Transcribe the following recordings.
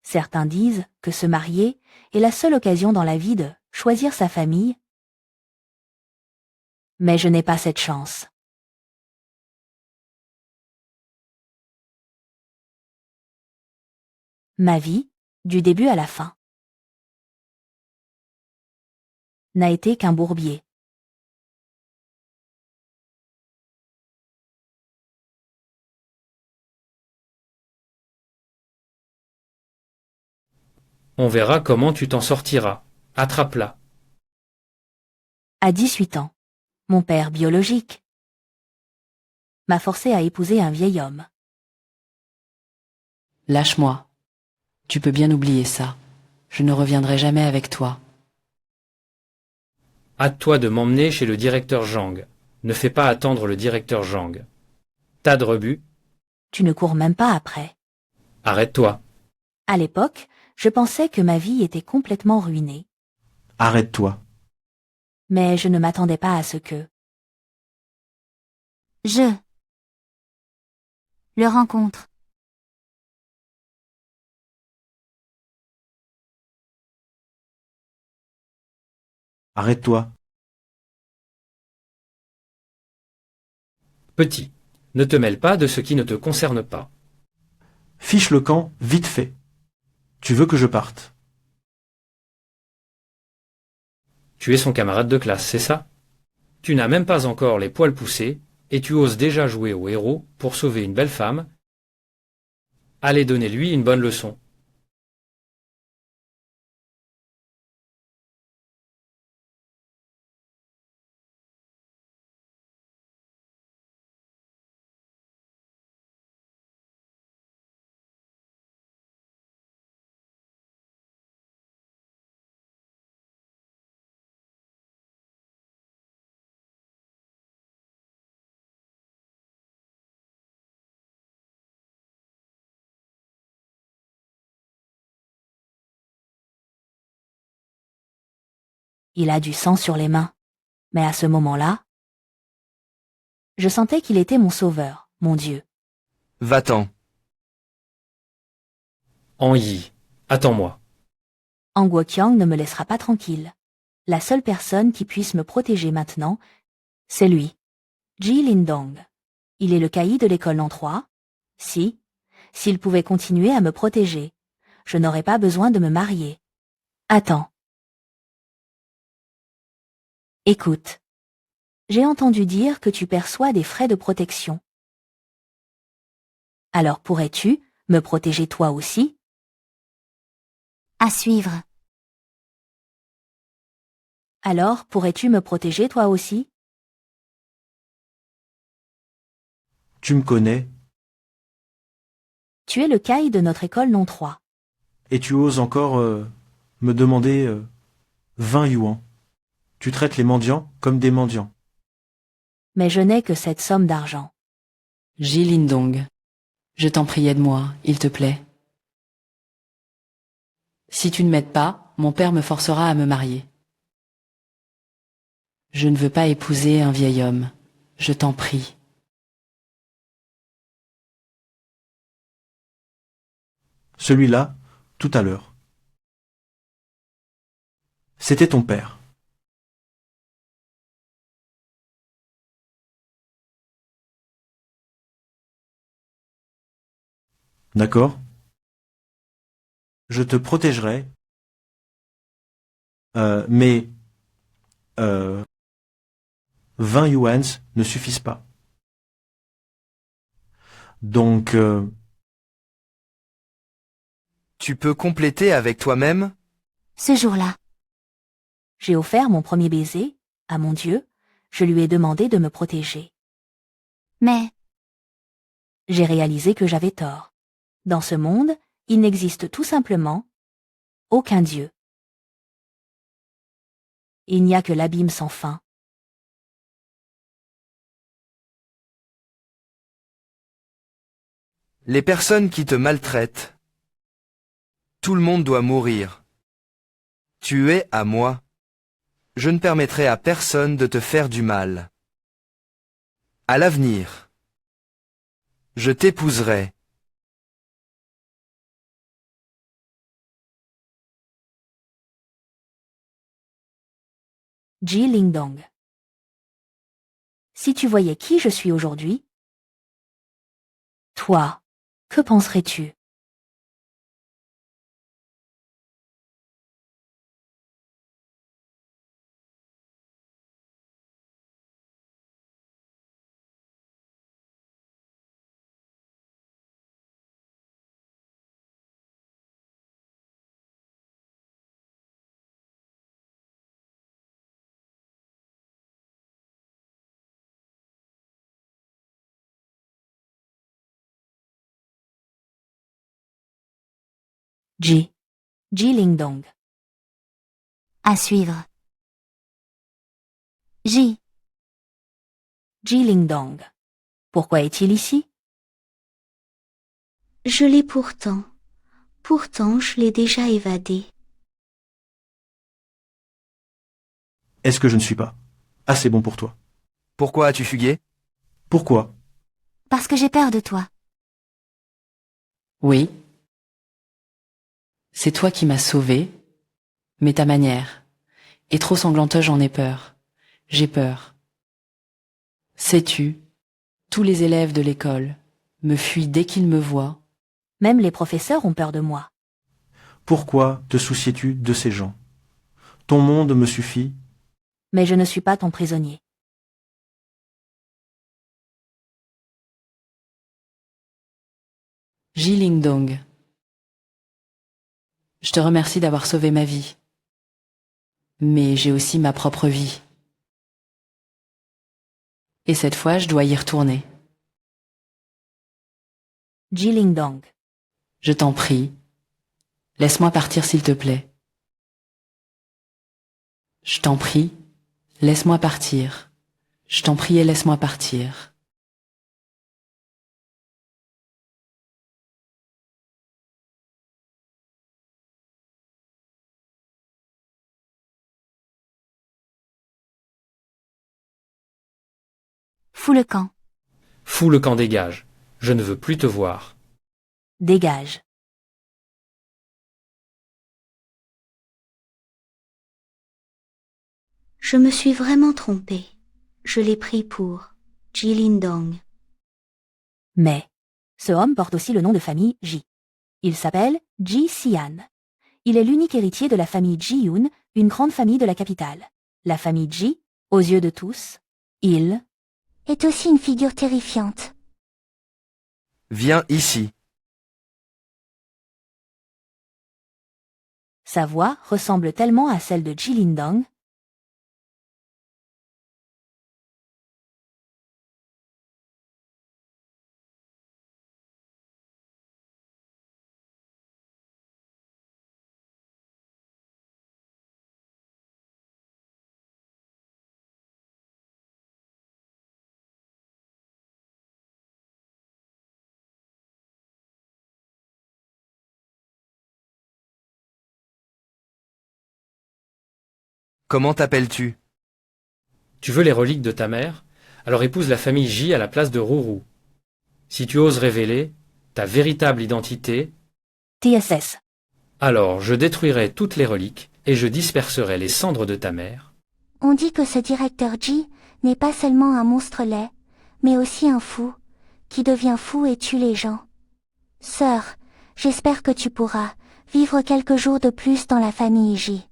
Certains disent que se marier est la seule occasion dans la vie de choisir sa famille. Mais je n'ai pas cette chance. Ma vie, du début à la fin, n'a été qu'un bourbier. On verra comment tu t'en sortiras. Attrape-la. À 18 ans, mon père biologique m'a forcé à épouser un vieil homme. Lâche-moi. Tu peux bien oublier ça. Je ne reviendrai jamais avec toi. Hâte-toi de m'emmener chez le directeur Zhang. Ne fais pas attendre le directeur Zhang. Tas de rebut. Tu ne cours même pas après. Arrête-toi. À l'époque, je pensais que ma vie était complètement ruinée. Arrête-toi. Mais je ne m'attendais pas à ce que Je le rencontre. Arrête-toi. Petit, ne te mêle pas de ce qui ne te concerne pas. Fiche le camp, vite fait. Tu veux que je parte? Tu es son camarade de classe, c'est ça? Tu n'as même pas encore les poils poussés, et tu oses déjà jouer au héros pour sauver une belle femme. Allez donner lui une bonne leçon. il a du sang sur les mains. Mais à ce moment-là, je sentais qu'il était mon sauveur, mon Dieu. Va-t'en. En Yi, attends-moi. Ang Guoqiang ne me laissera pas tranquille. La seule personne qui puisse me protéger maintenant, c'est lui. Ji Lindong. Il est le caïd de l'école Lan 3. S'il pouvait continuer à me protéger, je n'aurais pas besoin de me marier. Attends. Écoute. J'ai entendu dire que tu perçois des frais de protection. Alors pourrais-tu me protéger toi aussi? À suivre. Alors pourrais-tu me protéger toi aussi? Tu me connais, Tu es le caïd de notre école non 3. et tu oses encore me demander 20 yuans. Tu traites les mendiants comme des mendiants. Mais je n'ai que cette somme d'argent. Lindong. Je t'en prie, aide-moi, il te plaît. Si tu ne m'aides pas, mon père me forcera à me marier. Je ne veux pas épouser un vieil homme. Je t'en prie. Celui-là, tout à l'heure. C'était ton père. D'accord? Je te protégerai, mais 20 yuans ne suffisent pas. Donc, Tu peux compléter avec toi-même? Ce jour-là, J'ai offert mon premier baiser à mon Dieu. Je lui ai demandé de me protéger. mais J'ai réalisé que j'avais tort. Dans ce monde, il n'existe tout simplement aucun Dieu. Il n'y a que l'abîme sans fin. Les personnes qui te maltraitent. Tout le monde doit mourir. Tu es à moi. Je ne permettrai à personne de te faire du mal. À l'avenir, je t'épouserai. Ji Lingdong. Si tu voyais qui je suis aujourd'hui, toi, que penserais-tu? Ji Lingdong. À suivre. J. Ji Lingdong. Pourquoi est-il ici? Je l'ai pourtant. Pourtant, je l'ai déjà évadé. Est-ce que je ne suis pas assez bon pour toi? Pourquoi as-tu fugué? Pourquoi? Parce que j'ai peur de toi. Oui. C'est toi qui m'as sauvé, mais ta manière est trop sanglanteuse, j'en ai peur. J'ai peur. Sais-tu, tous les élèves de l'école me fuient dès qu'ils me voient. Même les professeurs ont peur de moi. Pourquoi te soucies-tu de ces gens? Ton monde me suffit. Mais je ne suis pas ton prisonnier. Ji Lingdong. Je te remercie d'avoir sauvé ma vie. Mais j'ai aussi ma propre vie. Et cette fois, je dois y retourner. Ji Lingdong. Je t'en prie. Laisse-moi partir, s'il te plaît. Je t'en prie. Laisse-moi partir. Je t'en prie et laisse-moi partir. Fous le camp. Fous le camp, dégage. Je ne veux plus te voir. Dégage. Je me suis vraiment trompée. Je l'ai pris pour Ji Lindong. Mais, ce homme porte aussi le nom de famille Ji. Il s'appelle Ji Xian. Il est l'unique héritier de la famille Ji-Yun, une grande famille de la capitale. La famille Ji, aux yeux de tous, il Est aussi une figure terrifiante. Viens ici. Sa voix ressemble tellement à celle de Ji Lindong. Comment t'appelles-tu? Tu veux les reliques de ta mère? Alors épouse la famille J à la place de Ruru. Si tu oses révéler ta véritable identité, TSS. alors je détruirai toutes les reliques et je disperserai les cendres de ta mère. On dit que ce directeur Ji n'est pas seulement un monstre laid, mais aussi un fou, qui devient fou et tue les gens. Sœur, j'espère que tu pourras vivre quelques jours de plus dans la famille Ji.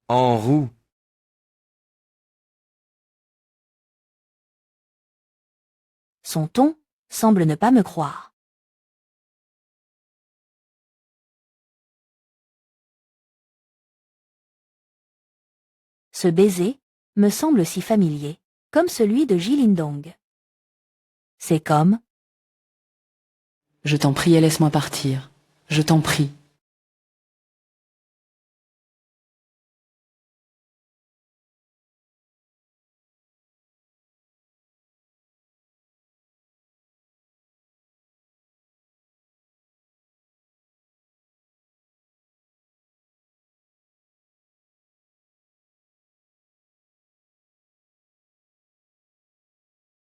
En roue. Son ton semble ne pas me croire. Ce baiser me semble si familier, comme celui de Ji Lindong. C'est comme Je t'en prie et laisse-moi partir. Je t'en prie.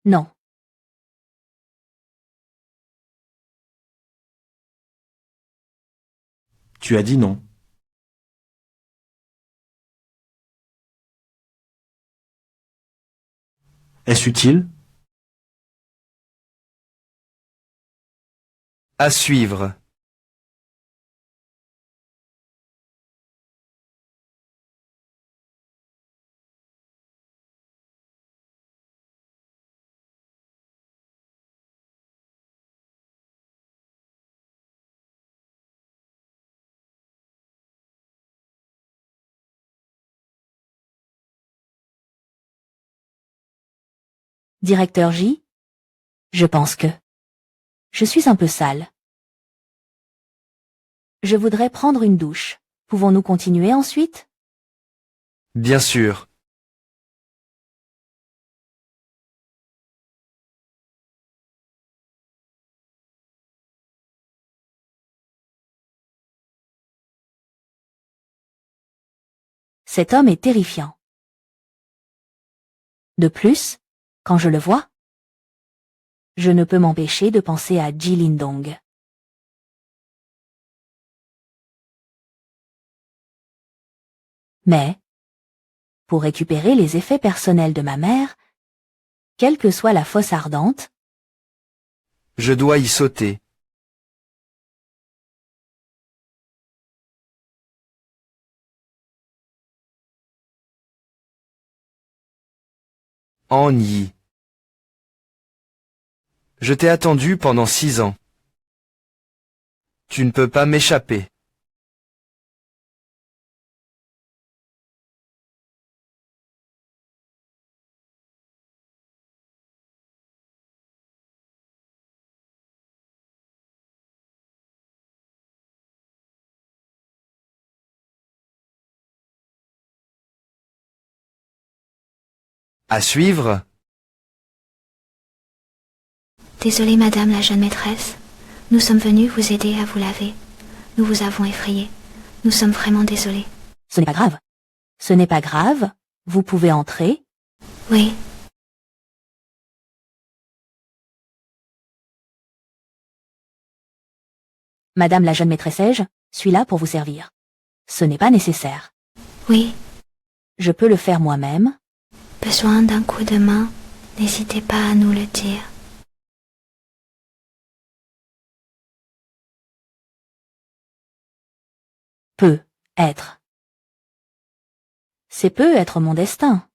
non. Tu as dit non. Est-ce utile? À suivre. Directeur J? Je pense que... Je suis un peu sale. Je voudrais prendre une douche. Pouvons-nous continuer ensuite? Bien sûr. Cet homme est terrifiant. De plus, quand je le vois, je ne peux m'empêcher de penser à Ji Lindong. Mais, pour récupérer les effets personnels de ma mère, quelle que soit la fosse ardente, Je dois y sauter. En y. Je t'ai attendu pendant 6 ans. Tu ne peux pas m'échapper. À suivre. Désolée, madame la jeune maîtresse. Nous sommes venus vous aider à vous laver. Nous vous avons effrayé. Nous sommes vraiment désolés. ce n'est pas grave. Ce n'est pas grave, vous pouvez entrer. Oui, Madame la jeune maîtresse, je suis là pour vous servir. Ce n'est pas nécessaire. oui. Je peux le faire moi-même. Besoin d'un coup de main? N'hésitez pas à nous le dire. Peut être. C'est peut être mon destin.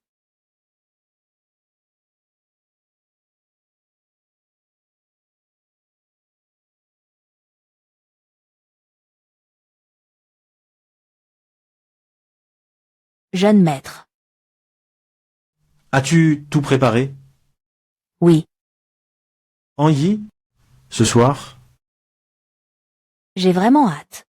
Jeune maître. As-tu tout préparé? Oui, En y? Ce soir? j'ai vraiment hâte.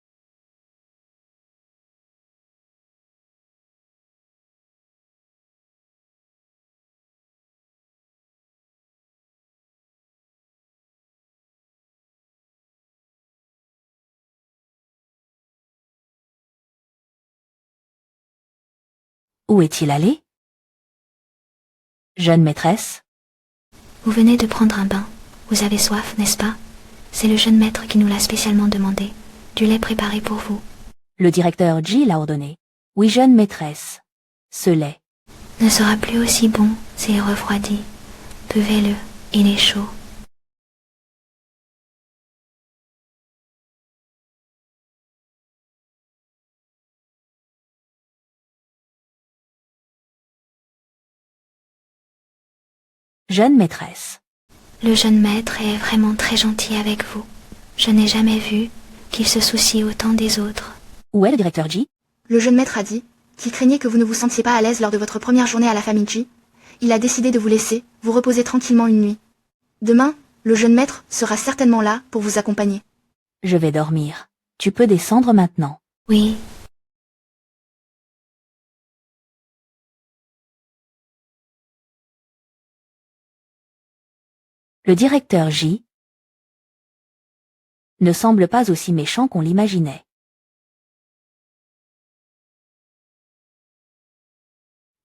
Où est-il allé? Jeune maîtresse, Vous venez de prendre un bain. Vous avez soif, n'est-ce pas? C'est le jeune maître qui nous l'a spécialement demandé. Du lait préparé pour vous. le directeur G l'a ordonné. Oui, jeune maîtresse. Ce lait. Ne sera plus aussi bon s'il refroidit. Buvez-le, il est chaud. Jeune maîtresse. Le jeune maître est vraiment très gentil avec vous. Je n'ai jamais vu qu'il se soucie autant des autres. Où est le directeur G? Le jeune maître a dit qu'il craignait que vous ne vous sentiez pas à l'aise lors de votre première journée à la famille Ji. Il a décidé de vous laisser vous reposer tranquillement une nuit. Demain, le jeune maître sera certainement là pour vous accompagner. Je vais dormir. Tu peux descendre maintenant. Oui, Le directeur J ne semble pas aussi méchant qu'on l'imaginait.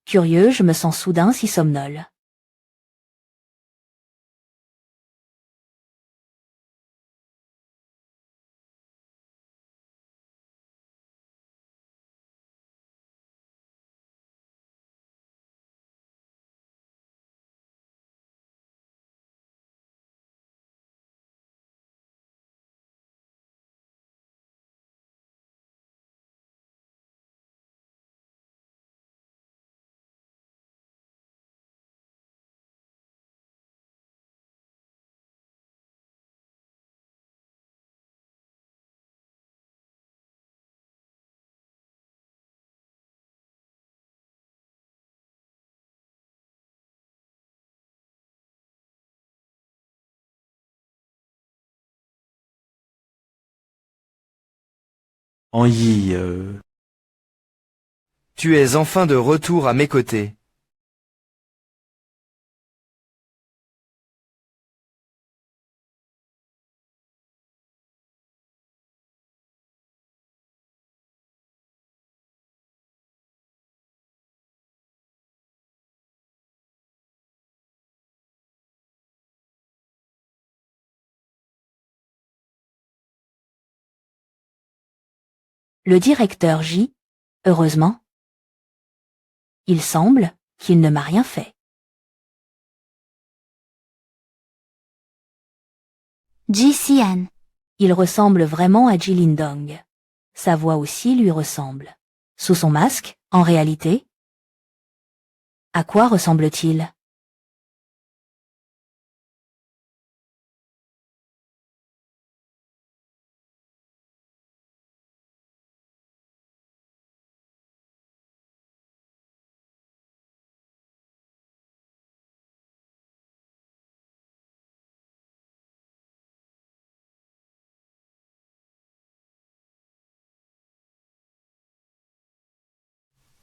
Curieux, je me sens soudain si somnole. Henri, Tu es enfin de retour à mes côtés. Le directeur J, heureusement. Il semble qu'il ne m'a rien fait. Ji Sian. Il ressemble vraiment à Ji Lindong. Sa voix aussi lui ressemble. Sous son masque, en réalité? À quoi ressemble-t-il?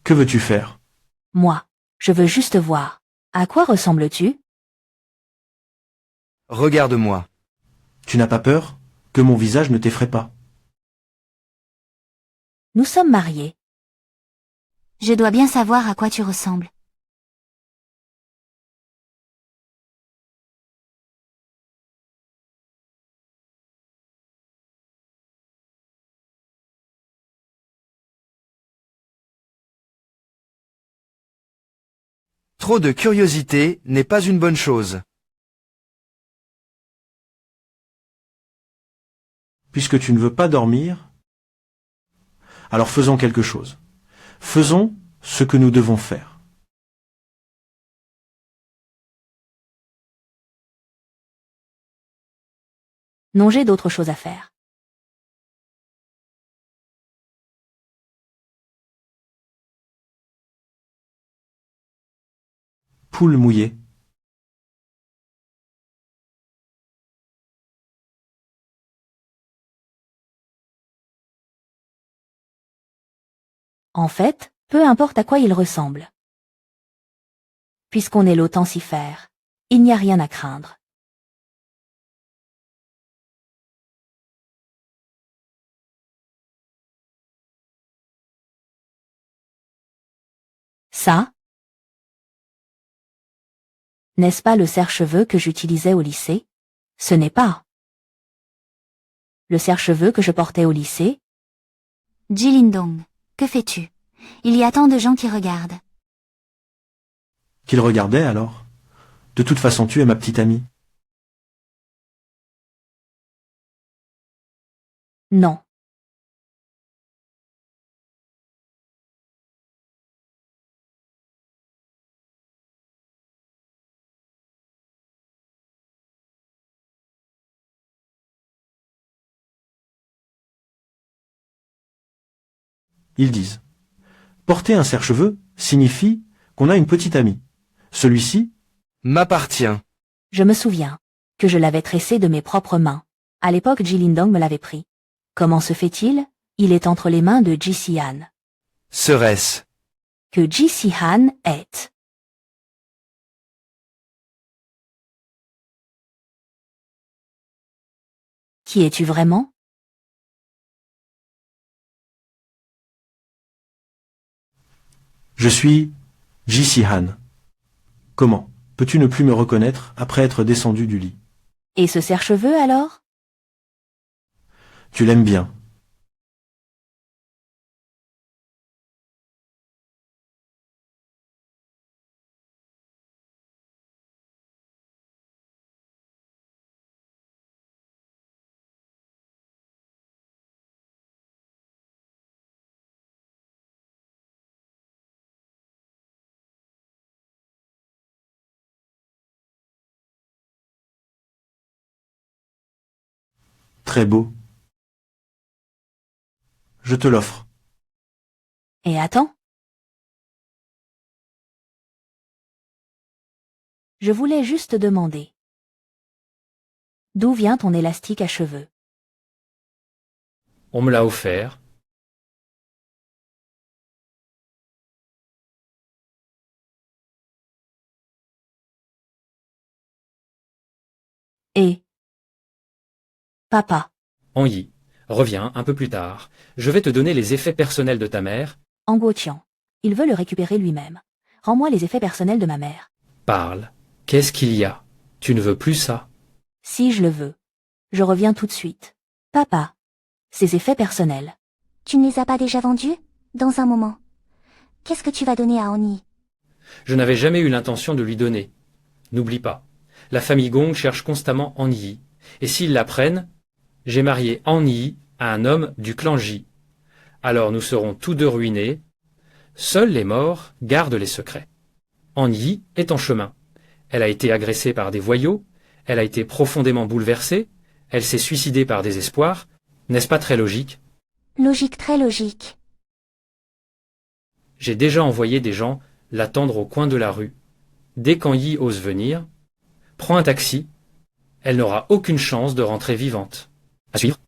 que veux-tu faire? Moi, je veux juste voir. À quoi ressembles-tu? Regarde-moi. Tu n'as pas peur que mon visage ne t'effraie pas? Nous sommes mariés. Je dois bien savoir à quoi tu ressembles. Trop de curiosité n'est pas une bonne chose. Puisque tu ne veux pas dormir, alors faisons quelque chose. Faisons ce que nous devons faire. Non, j'ai d'autres choses à faire. Poule mouillée. En fait, peu importe à quoi il ressemble. Puisqu'on est l'autenticifère, il n'y a rien à craindre. Ça? N'est-ce pas le serre-cheveux que j'utilisais au lycée? Ce n'est pas. Le serre-cheveux que je portais au lycée? Ji Lindong, que fais-tu? Il y a tant de gens qui regardent. Qu'il regardait alors? De toute façon, tu es ma petite amie. Non. Ils disent. Porter un serre-cheveux signifie qu'on a une petite amie. Celui-ci, M'appartient. Je me souviens que je l'avais tressé de mes propres mains. À l'époque, Ji Lindong me l'avait pris. Comment se fait-il? Il est entre les mains de Ji Sian. Serait-ce? Que Ji Sian est. Qui es-tu vraiment? je suis Ji Si-han. Comment peux-tu ne plus me reconnaître après être descendu du lit? Et ce serre-cheveux alors? Tu l'aimes bien. Très beau. Je te l'offre. Et attends. Je voulais juste demander. D'où vient ton élastique à cheveux? On me l'a offert. Et... Papa, Anyi, reviens un peu plus tard. Je vais te donner les effets personnels de ta mère. en Guotian. Il veut le récupérer lui-même. Rends-moi les effets personnels de ma mère. Parle. Qu'est-ce qu'il y a? Tu ne veux plus ça? Si je le veux. Je reviens tout de suite. Papa. Ses effets personnels. Tu ne les as pas déjà vendus? Dans un moment. Qu'est-ce que tu vas donner à Annie? Je n'avais jamais eu l'intention de lui donner. N'oublie pas. La famille Gong cherche constamment Anyi. Et s'ils la prennent, j'ai marié Anyi à un homme du clan Ji. Alors nous serons tous deux ruinés. Seuls les morts gardent les secrets. Anyi est en chemin. Elle a été agressée par des voyous. Elle a été profondément bouleversée. Elle s'est suicidée par désespoir. N'est-ce pas très logique? Logique, très logique. J'ai déjà envoyé des gens l'attendre au coin de la rue. Dès qu'Anyi ose venir, prends un taxi. Elle n'aura aucune chance de rentrer vivante. À suivre.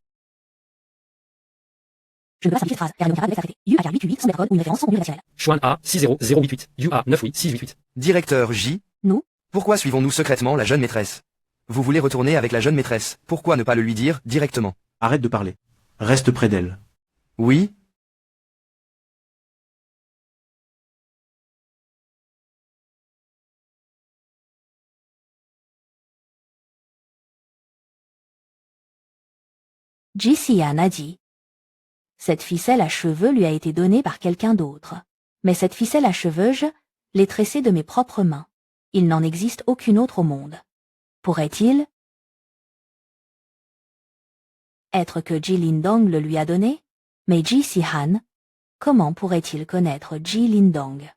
Je ne veux pas simplifier cette phrase, car elle manquera de l'ex arrêté. U a car 888 semble être code ou une référence sans nom relationnel. Chuan A 60088. U A 98688. Directeur J. Nous? Pourquoi suivons-nous secrètement la jeune maîtresse? Vous voulez retourner avec la jeune maîtresse, pourquoi ne pas le lui dire directement? Arrête de parler. Reste près d'elle. Oui? Ji Xian a dit. Cette ficelle à cheveux lui a été donnée par quelqu'un d'autre. Mais cette ficelle à cheveux, je l'ai tressée de mes propres mains. Il n'en existe aucune autre au monde. Pourrait-il être que Ji Lindong le lui a donné? Mais Ji Xian, comment pourrait-il connaître Ji Lindong?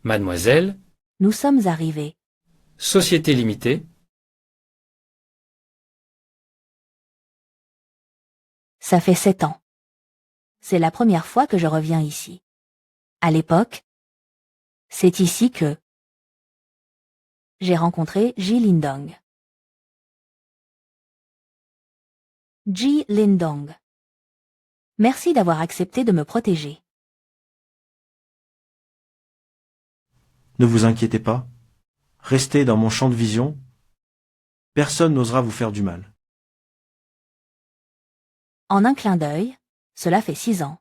Mademoiselle, Nous sommes arrivés. Société limitée, Ça fait 7 ans. C'est la première fois que je reviens ici. À l'époque, c'est ici que j'ai rencontré Ji Lindong. Ji Lindong. Merci d'avoir accepté de me protéger. Ne vous inquiétez pas. Restez dans mon champ de vision. Personne n'osera vous faire du mal. En un clin d'œil, cela fait 6 ans.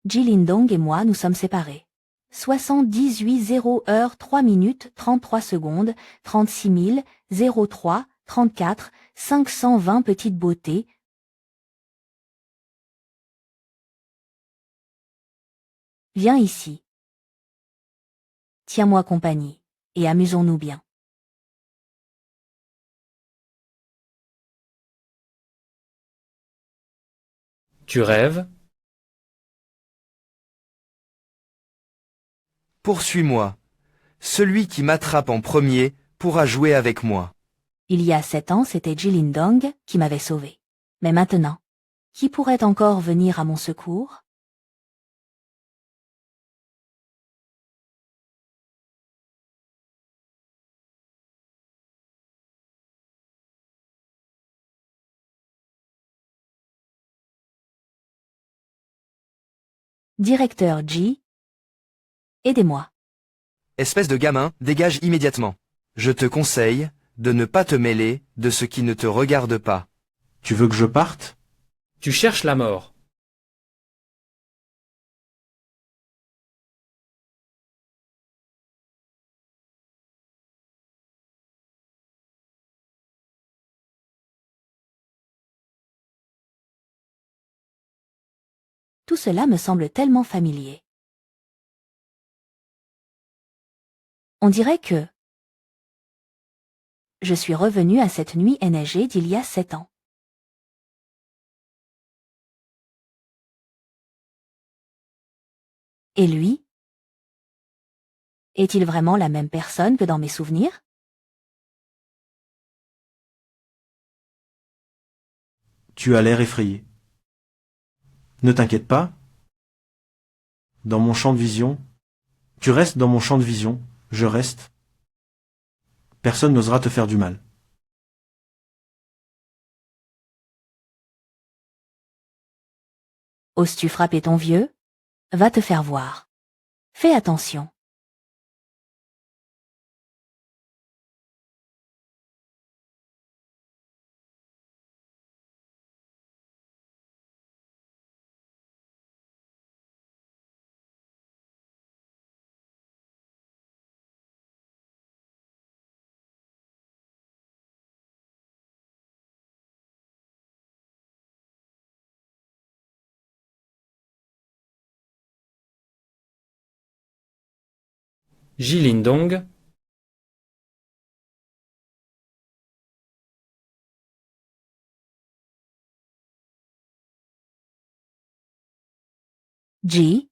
Ji Lindong et moi nous sommes séparés. 78 3 minutes 33 secondes 36 003 34 520 petites beautés. Viens ici. Tiens-moi compagnie, et amusons-nous bien. tu rêves? Poursuis-moi. Celui qui m'attrape en premier pourra jouer avec moi. Il y a 7 ans, c'était Ji Lindong qui m'avait sauvé. Mais maintenant, qui pourrait encore venir à mon secours? Directeur Ji, aidez-moi. Espèce de gamin, dégage immédiatement. Je te conseille de ne pas te mêler de ce qui ne te regarde pas. Tu veux que je parte? Tu cherches la mort. Tout cela me semble tellement familier. On dirait que je suis revenu à cette nuit enneigée d'il y a 7 ans. Et lui? Est-il vraiment la même personne que dans mes souvenirs? Tu as l'air effrayé. Ne t'inquiète pas. Dans mon champ de vision, tu restes dans mon champ de vision, je reste. Personne n'osera te faire du mal. Oses-tu frapper ton vieux? Va te faire voir. Fais attention. Jilin-dong, Ji.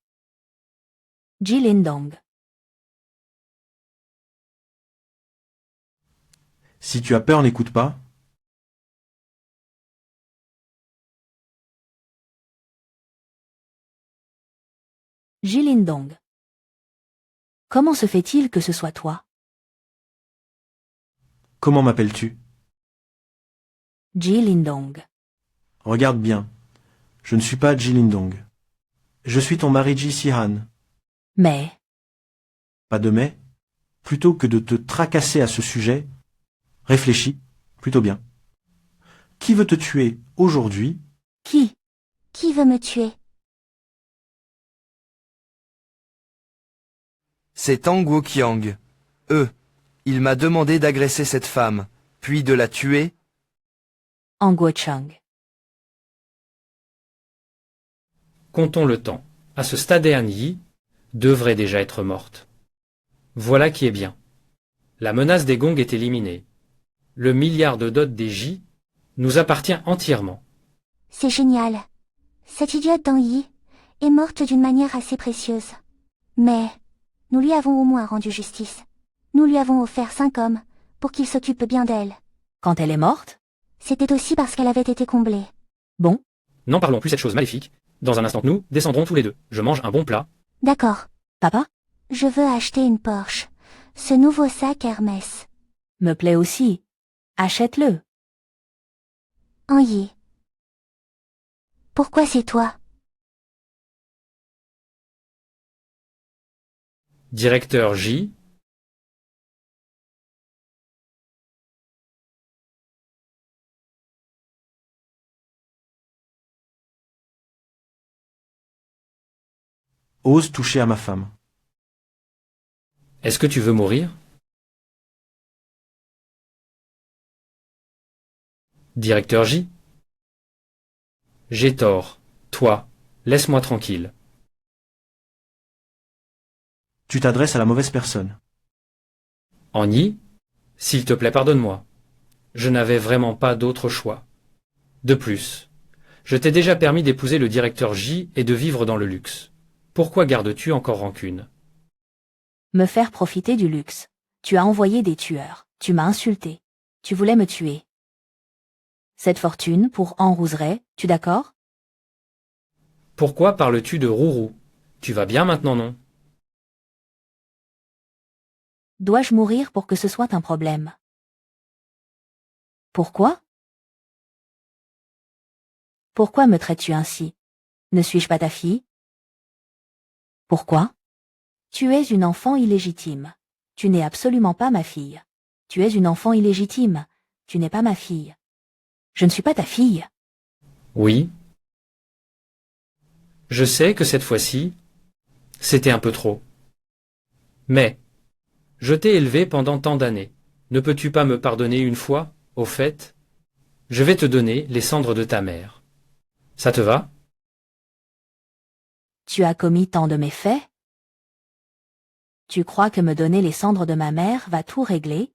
Jilin-dong. Si tu as peur, n'écoute pas. Jilin-dong. Comment se fait-il que ce soit toi? Comment m'appelles-tu? Jilin-dong. Regarde bien. Je ne suis pas Jilin-dong. Je suis ton mari Ji Si-han. Mais, Pas de mais. Plutôt que de te tracasser à ce sujet, réfléchis plutôt bien. Qui veut te tuer aujourd'hui? qui? Qui veut me tuer? C'est Tang Guoqiang. Il m'a demandé d'agresser cette femme, puis de la tuer. Anguo Chang. comptons le temps. À ce stade, Yi devrait déjà être morte. Voilà qui est bien. La menace des gongs est éliminée. Le milliard de dot des J nous appartient entièrement. C'est génial. Cette idiote Dang Yi est morte d'une manière assez précieuse. Mais, nous lui avons au moins rendu justice. Nous lui avons offert 5 hommes, pour qu'il s'occupe bien d'elle. Quand elle est morte? C'était aussi parce qu'elle avait été comblée. Bon, N'en parlons plus cette chose maléfique. Dans un instant nous descendrons tous les deux. Je mange un bon plat. D'accord. papa? Je veux acheter une Porsche. Ce nouveau sac Hermès. Me plaît aussi. Achète-le. Yi. Pourquoi c'est toi? Directeur J. Ose toucher à ma femme. Est-ce que tu veux mourir? Directeur J. J'ai tort. Toi, laisse-moi tranquille. Tu t'adresses à la mauvaise personne. Yi, s'il te plaît, pardonne-moi. Je n'avais vraiment pas d'autre choix. De plus, je t'ai déjà permis d'épouser le directeur J et de vivre dans le luxe. Pourquoi gardes-tu encore rancune? Me faire profiter du luxe. Tu as envoyé des tueurs. Tu m'as insulté. Tu voulais me tuer. Cette fortune pour An Rouzeret, tu d'accord? Pourquoi parles-tu de Rourou? Tu vas bien maintenant, non? Dois-je mourir pour que ce soit un problème? Pourquoi? Pourquoi me traites-tu ainsi? Ne suis-je pas ta fille? Pourquoi? Tu es une enfant illégitime. Tu n'es absolument pas ma fille. Tu es une enfant illégitime. Tu n'es pas ma fille. Je ne suis pas ta fille. Oui. Je sais que cette fois-ci, c'était un peu trop. Mais, je t'ai élevé pendant tant d'années. Ne peux-tu pas me pardonner une fois, au fait? Je vais te donner les cendres de ta mère. Ça te va? Tu as commis tant de méfaits? Tu crois que me donner les cendres de ma mère va tout régler?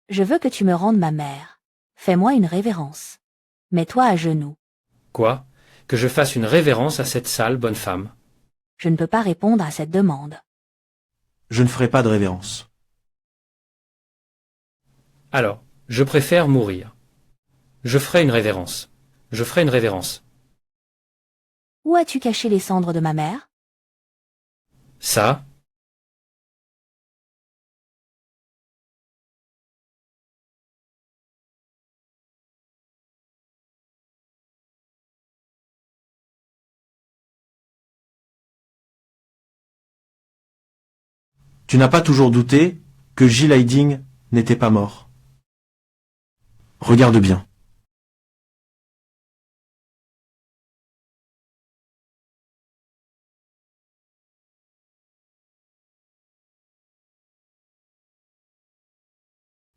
Je veux que tu me rendes ma mère. Fais-moi une révérence. Mets-toi à genoux. Quoi? Que je fasse une révérence à cette sale bonne femme? Je ne peux pas répondre à cette demande. Je ne ferai pas de révérence. Alors, je préfère mourir. Je ferai une révérence. Je ferai une révérence. Où as-tu caché les cendres de ma mère? Ça? Tu n'as pas toujours douté que Ji Laiding n'était pas mort. Regarde bien.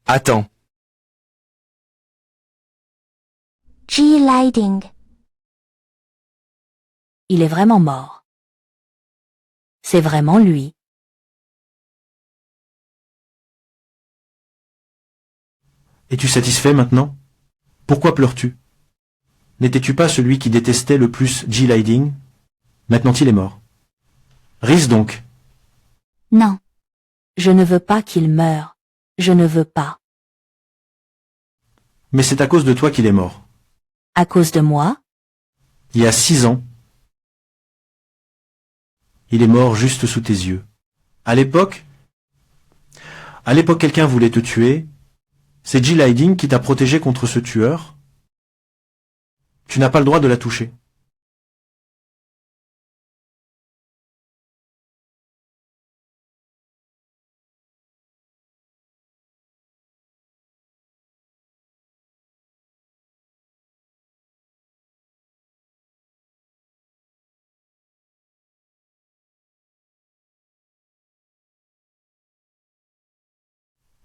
Attends. Ji Laiding. Il est vraiment mort. C'est vraiment lui. Es-tu satisfait maintenant? Pourquoi pleures-tu? N'étais-tu pas celui qui détestait le plus G. Lighting? Maintenant il est mort. Rise donc. Non. Je ne veux pas qu'il meure. Je ne veux pas. Mais c'est à cause de toi qu'il est mort. À cause de moi? Il y a 6 ans. Il est mort juste sous tes yeux. À l'époque, quelqu'un voulait te tuer. C'est Jill Hiding qui t'a protégé contre ce tueur. Tu n'as pas le droit de la toucher.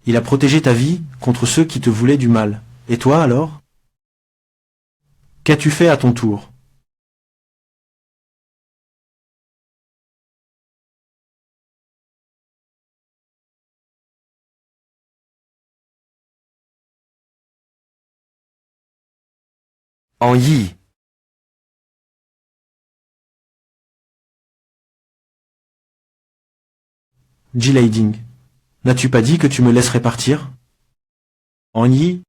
Il a protégé ta vie contre ceux qui te voulaient du mal. Et toi alors? Qu'as-tu fait à ton tour? En Yi. Jill Hiding, n'as-tu pas dit que tu me laisserais partir? En Yi,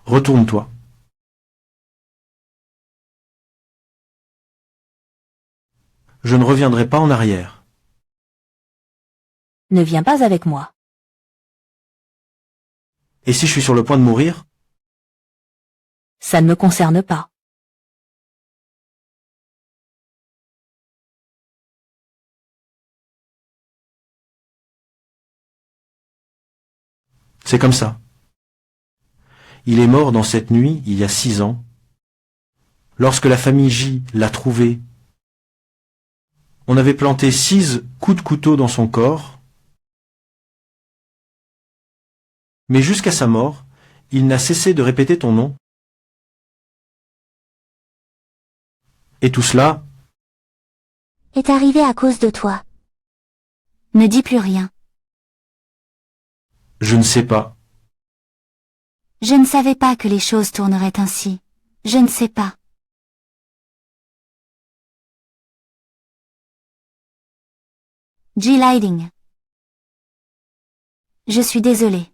retourne-toi. Je ne reviendrai pas en arrière. Ne viens pas avec moi. Et si je suis sur le point de mourir? Ça ne me concerne pas. C'est comme ça. Il est mort dans cette nuit, il y a 6 ans. Lorsque la famille J l'a trouvé, on avait planté 6 coups de couteau dans son corps. Mais jusqu'à sa mort, il n'a cessé de répéter ton nom. Et tout cela, Est arrivé à cause de toi. Ne dis plus rien. je ne sais pas. Je ne savais pas que les choses tourneraient ainsi. Je ne sais pas. G. Lighting. Je suis désolée.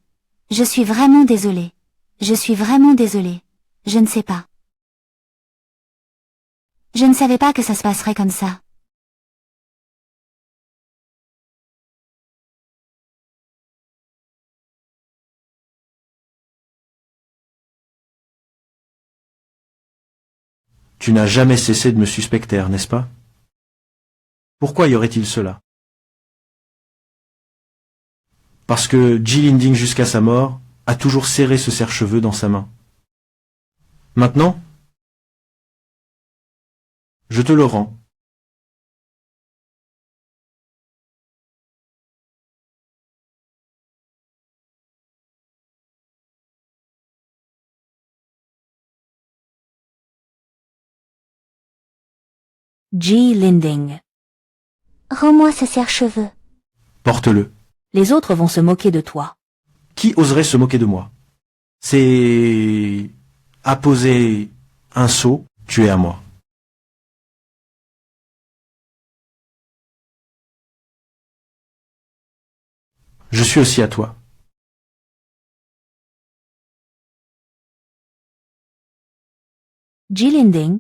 Je suis vraiment désolée. Je suis vraiment désolée. Je ne sais pas. Je ne savais pas que ça se passerait comme ça. Tu n'as jamais cessé de me suspecter, n'est-ce pas? Pourquoi y aurait-il cela? Parce que Jill Hiding jusqu'à sa mort a toujours serré ce serre-cheveux dans sa main. Maintenant, je te le rends. G. Linding. Rends-moi ce serre-cheveux. Porte-le. Les autres vont se moquer de toi. Qui oserait se moquer de moi? C'est apposer un sceau, tu es à moi. Je suis aussi à toi. G. Linding.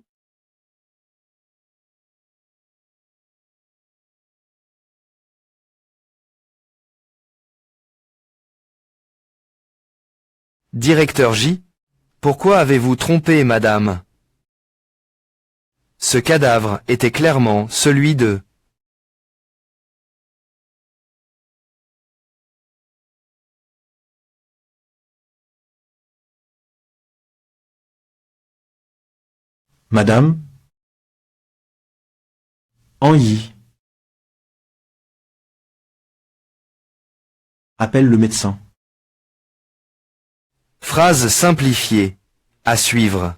Directeur J. Pourquoi avez-vous trompé, madame? Ce cadavre était clairement celui de... Madame, En Yi. Appelle le médecin. Phrase simplifiée. À suivre.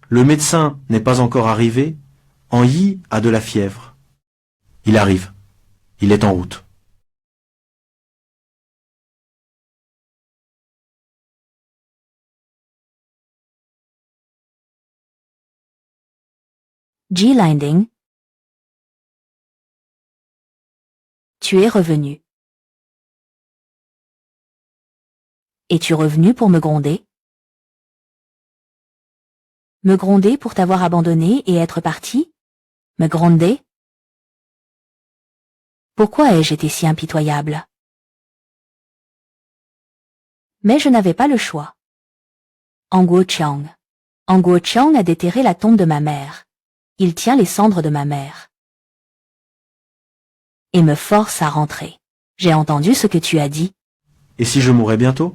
Le médecin n'est pas encore arrivé. En Yi a de la fièvre. Il arrive. Il est en route. Ji Linding. Tu es revenu. Es-tu revenu pour me gronder? Me gronder pour t'avoir abandonné et être parti? Me gronder? Pourquoi ai-je été si impitoyable? Mais je n'avais pas le choix. Anguo Chiang. Anguo Chiang a déterré la tombe de ma mère. Il tient les cendres de ma mère. Et me force à rentrer. J'ai entendu ce que tu as dit. Et si je mourais bientôt?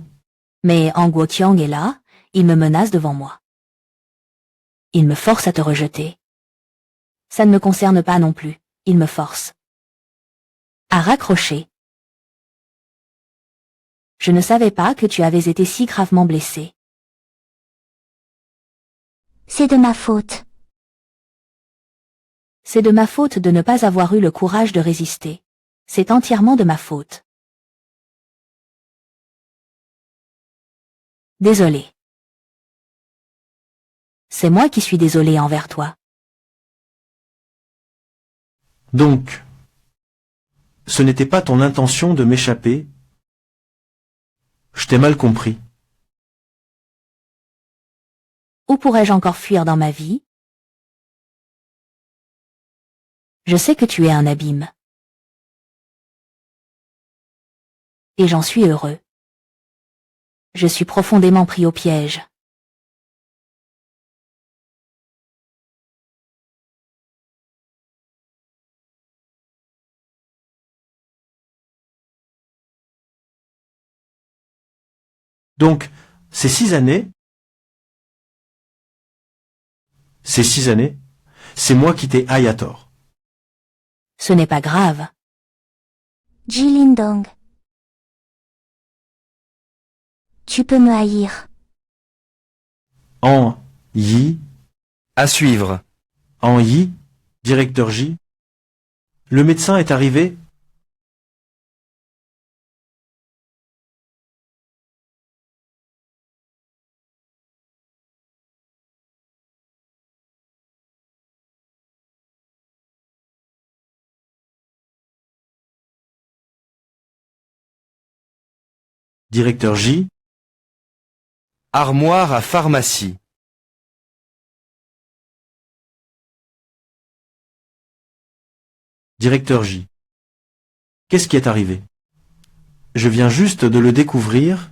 Mais Anguo Chiang est là, il me menace devant moi. Il me force à te rejeter. Ça ne me concerne pas non plus, il me force. À raccrocher. Je ne savais pas que tu avais été si gravement blessé. C'est de ma faute. C'est de ma faute de ne pas avoir eu le courage de résister. C'est entièrement de ma faute. Désolé. C'est moi qui suis désolé envers toi. Donc, ce n'était pas ton intention de m'échapper. Je t'ai mal compris. Où pourrais-je encore fuir dans ma vie? Je sais que tu es un abîme. Et j'en suis heureux. Je suis profondément pris au piège. Donc, ces 6 années, c'est moi qui t'ai haï à tort. Ce n'est pas grave. Ji Lindong. Tu peux me haïr. En Yi, À suivre. en Yi, directeur J. Le médecin est arrivé. Directeur J, Armoire à pharmacie. directeur J. Qu'est-ce qui est arrivé? Je viens juste de le découvrir.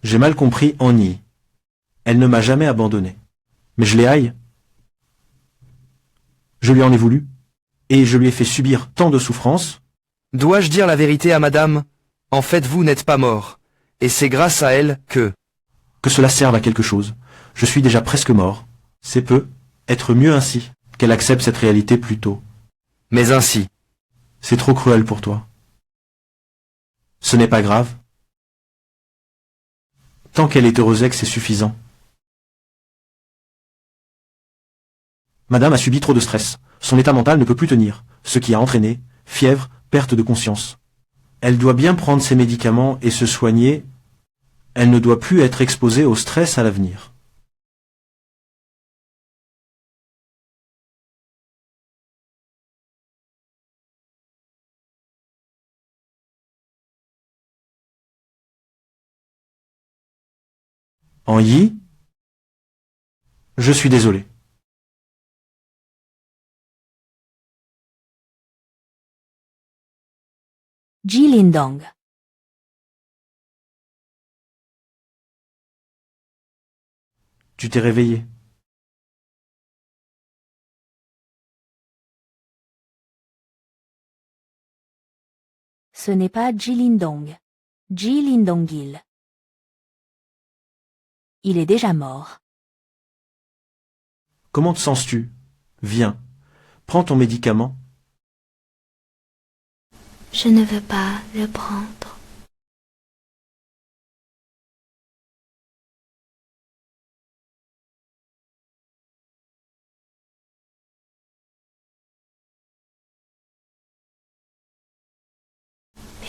J'ai mal compris en Yi. Elle ne m'a jamais abandonné. Mais je l'ai haï. Je lui en ai voulu. Et je lui ai fait subir tant de souffrances. Dois-je dire la vérité à madame? En fait, vous n'êtes pas mort. Et c'est grâce à elle que... Que cela serve à quelque chose. Je suis déjà presque mort. C'est peu. Être mieux ainsi. Qu'elle accepte cette réalité plus tôt. Mais ainsi. C'est trop cruel pour toi. Ce n'est pas grave. Tant qu'elle est heureuse, c'est suffisant. Madame a subi trop de stress. Son état mental ne peut plus tenir, ce qui a entraîné fièvre, perte de conscience. Elle doit bien prendre ses médicaments et se soigner. Elle ne doit plus être exposée au stress à l'avenir. En Yi, je suis désolé. Ji Lindong. Tu t'es réveillé. Ce n'est pas Ji Lindong. Ji Lindong-il. Il est déjà mort. Comment te sens-tu? Viens. Prends ton médicament. Je ne veux pas le prendre.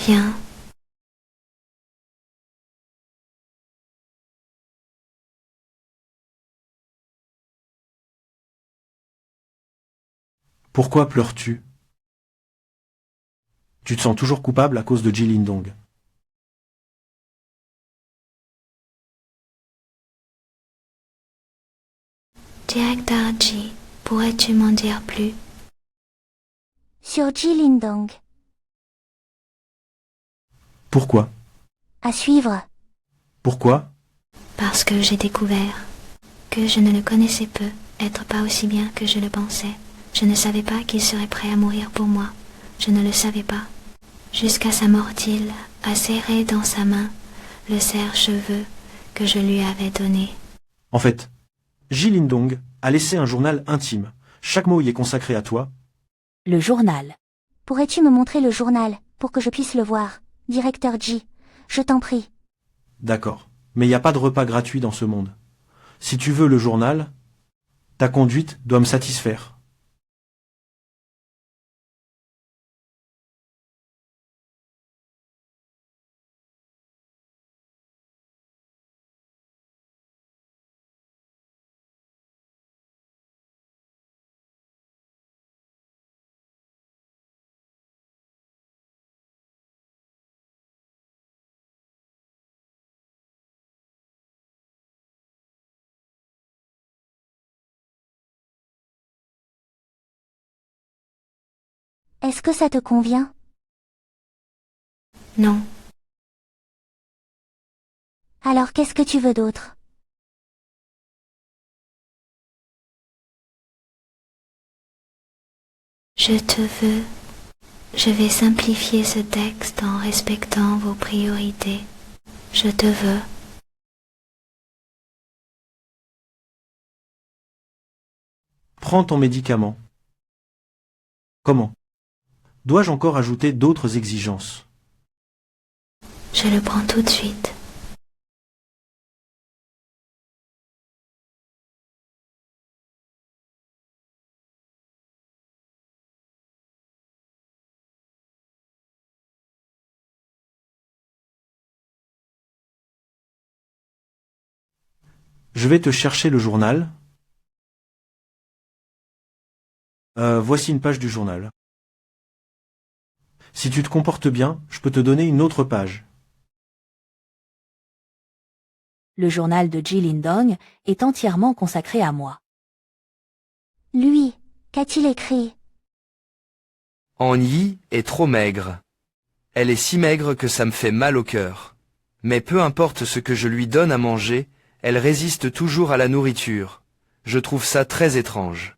Viens. Pourquoi pleures-tu? Tu te sens toujours coupable à cause de Ji Lindong. Directeur Ji, pourrais-tu m'en dire plus? Sur Ji Lindong. Pourquoi? À suivre. Pourquoi? Parce que j'ai découvert que je ne le connaissais peu, être pas aussi bien que je le pensais. Je ne savais pas qu'il serait prêt à mourir pour moi. Je ne le savais pas. Jusqu'à sa mort, il a serré dans sa main le serre-cheveux que je lui avais donné. En fait, Ji Lindong a laissé un journal intime. Chaque mot y est consacré à toi. Le journal. Pourrais-tu me montrer le journal, pour que je puisse le voir? Directeur Ji, je t'en prie. D'accord. Mais il n'y a pas de repas gratuit dans ce monde. Si tu veux le journal, ta conduite doit me satisfaire. Est-ce que ça te convient? Non, Alors qu'est-ce que tu veux d'autre? je te veux. Je vais simplifier ce texte en respectant vos priorités. Je te veux. Prends ton médicament. Comment? Dois-je encore ajouter d'autres exigences? Je le prends tout de suite. Je vais te chercher le journal. Voici une page du journal. Si tu te comportes bien, je peux te donner une autre page. Le journal de Ji Lindong est entièrement consacré à moi. Lui, qu'a-t-il écrit? An Yi est trop maigre. Elle est si maigre que ça me fait mal au cœur. Mais peu importe ce que je lui donne à manger, elle résiste toujours à la nourriture. Je trouve ça très étrange.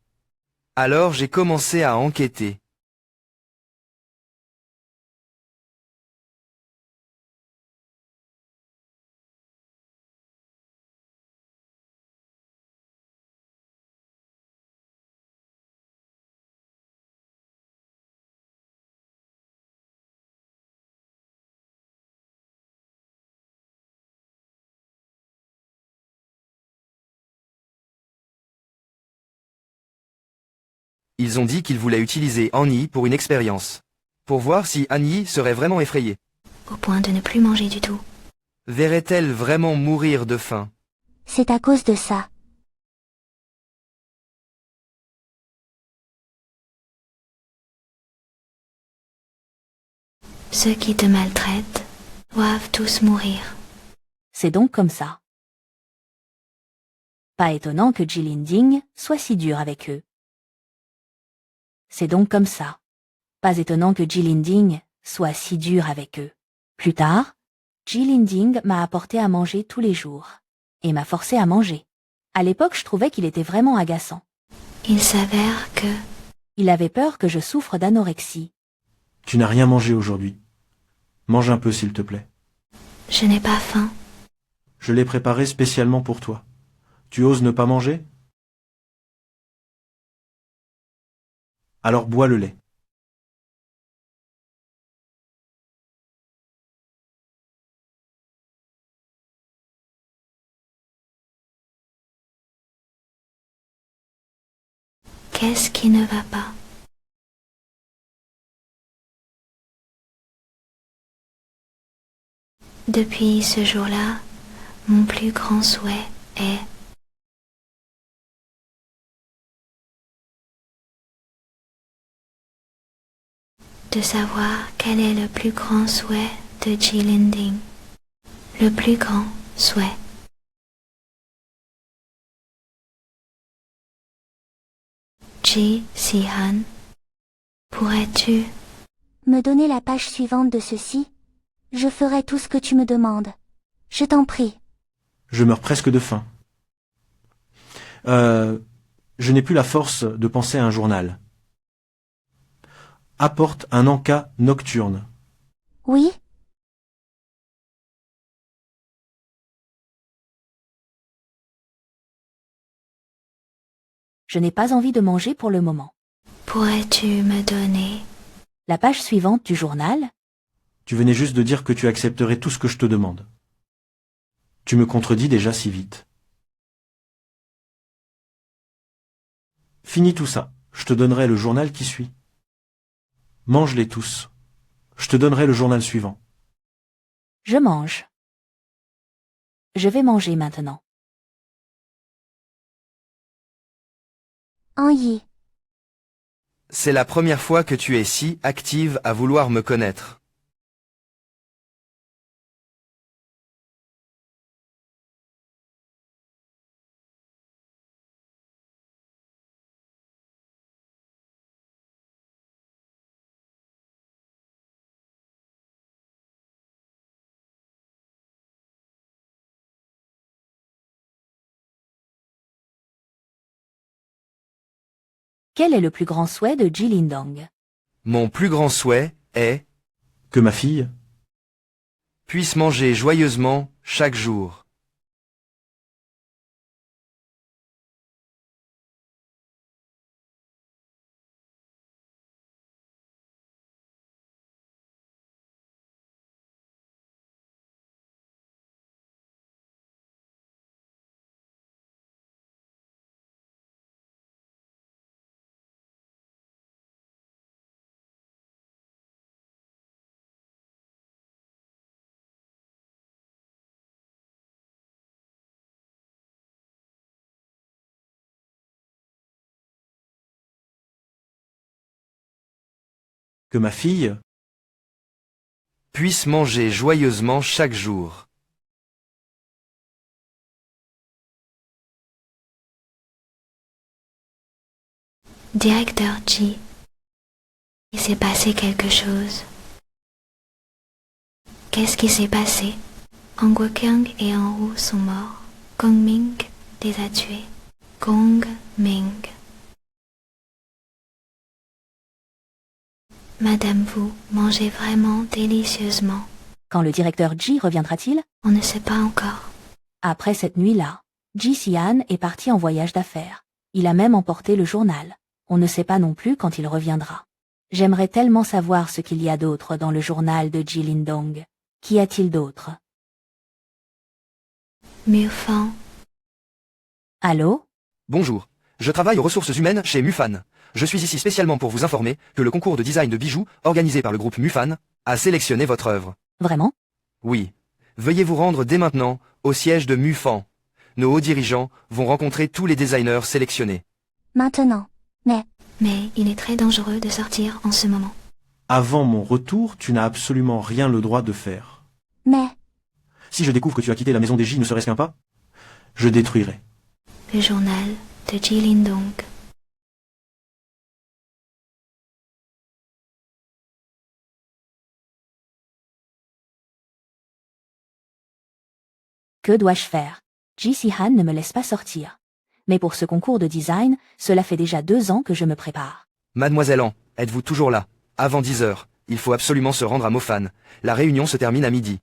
Alors j'ai commencé à enquêter. Ils ont dit qu'ils voulaient utiliser An Yi pour une expérience. Pour voir si An Yi serait vraiment effrayée. Au point de ne plus manger du tout. Verrait-elle vraiment mourir de faim? C'est à cause de ça. Ceux qui te maltraitent doivent tous mourir. C'est donc comme ça. Pas étonnant que Ji Linding soit si dur avec eux. C'est donc comme ça. Pas étonnant que Ji Linding soit si dur avec eux. Plus tard, Ji Linding m'a apporté à manger tous les jours et m'a forcé à manger. À l'époque, je trouvais qu'il était vraiment agaçant. Il s'avère que Il avait peur que je souffre d'anorexie. Tu n'as rien mangé aujourd'hui. Mange un peu s'il te plaît. je n'ai pas faim. Je l'ai préparé spécialement pour toi. Tu oses ne pas manger? Alors bois le lait. Qu'est-ce qui ne va pas? Depuis ce jour-là, mon plus grand souhait est de savoir quel est le plus grand souhait de Ji Linding. Le plus grand souhait. Ji Si-han, pourrais-tu Me donner la page suivante de ceci? Je ferai tout ce que tu me demandes. Je t'en prie. Je meurs presque de faim. Je n'ai plus la force de penser à un journal. Apporte un encas nocturne. Oui? Je n'ai pas envie de manger pour le moment. Pourrais-tu me donner La page suivante du journal? Tu venais juste de dire que tu accepterais tout ce que je te demande. Tu me contredis déjà si vite. Finis tout ça. Je te donnerai le journal qui suit. Mange-les tous. Je te donnerai le journal suivant. Je mange. Je vais manger maintenant. Anyi. C'est la première fois que tu es si active à vouloir me connaître. Quel est le plus grand souhait de Ji Lindong? Mon plus grand souhait est Que ma fille, puisse manger joyeusement chaque jour. que ma fille, Puisse manger joyeusement chaque jour. Directeur Ji, il s'est passé quelque chose. Qu'est-ce qui s'est passé? En Guoqiang et en Wu sont morts. Gong Ming les a tués. Gong Ming. Madame Wu mangeait vraiment délicieusement. Quand le directeur Ji reviendra-t-il? On ne sait pas encore. Après cette nuit-là, Ji Si-han est parti en voyage d'affaires. Il a même emporté le journal. On ne sait pas non plus quand il reviendra. J'aimerais tellement savoir ce qu'il y a d'autre dans le journal de Ji Lindong. Qu'y a-t-il d'autre? Mufan. Allô? Bonjour, je travaille aux ressources humaines chez Mufan. Je suis ici spécialement pour vous informer que le concours de design de bijoux, organisé par le groupe Mufan, a sélectionné votre œuvre. Vraiment? Oui. Veuillez vous rendre dès maintenant au siège de Mufan. Nos hauts dirigeants vont rencontrer tous les designers sélectionnés. Maintenant. Mais il est très dangereux de sortir en ce moment. avant mon retour, tu n'as absolument rien le droit de faire. Mais, Si je découvre que tu as quitté la maison des J ne serait-ce qu'un pas, je détruirai. Le journal de Ji Lindong. Que dois-je faire? Ji Si-han ne me laisse pas sortir. Mais pour ce concours de design, cela fait déjà 2 ans que je me prépare. Mademoiselle An, êtes-vous toujours là? Avant 10 heures, il faut absolument se rendre à Mofan. La réunion se termine à midi.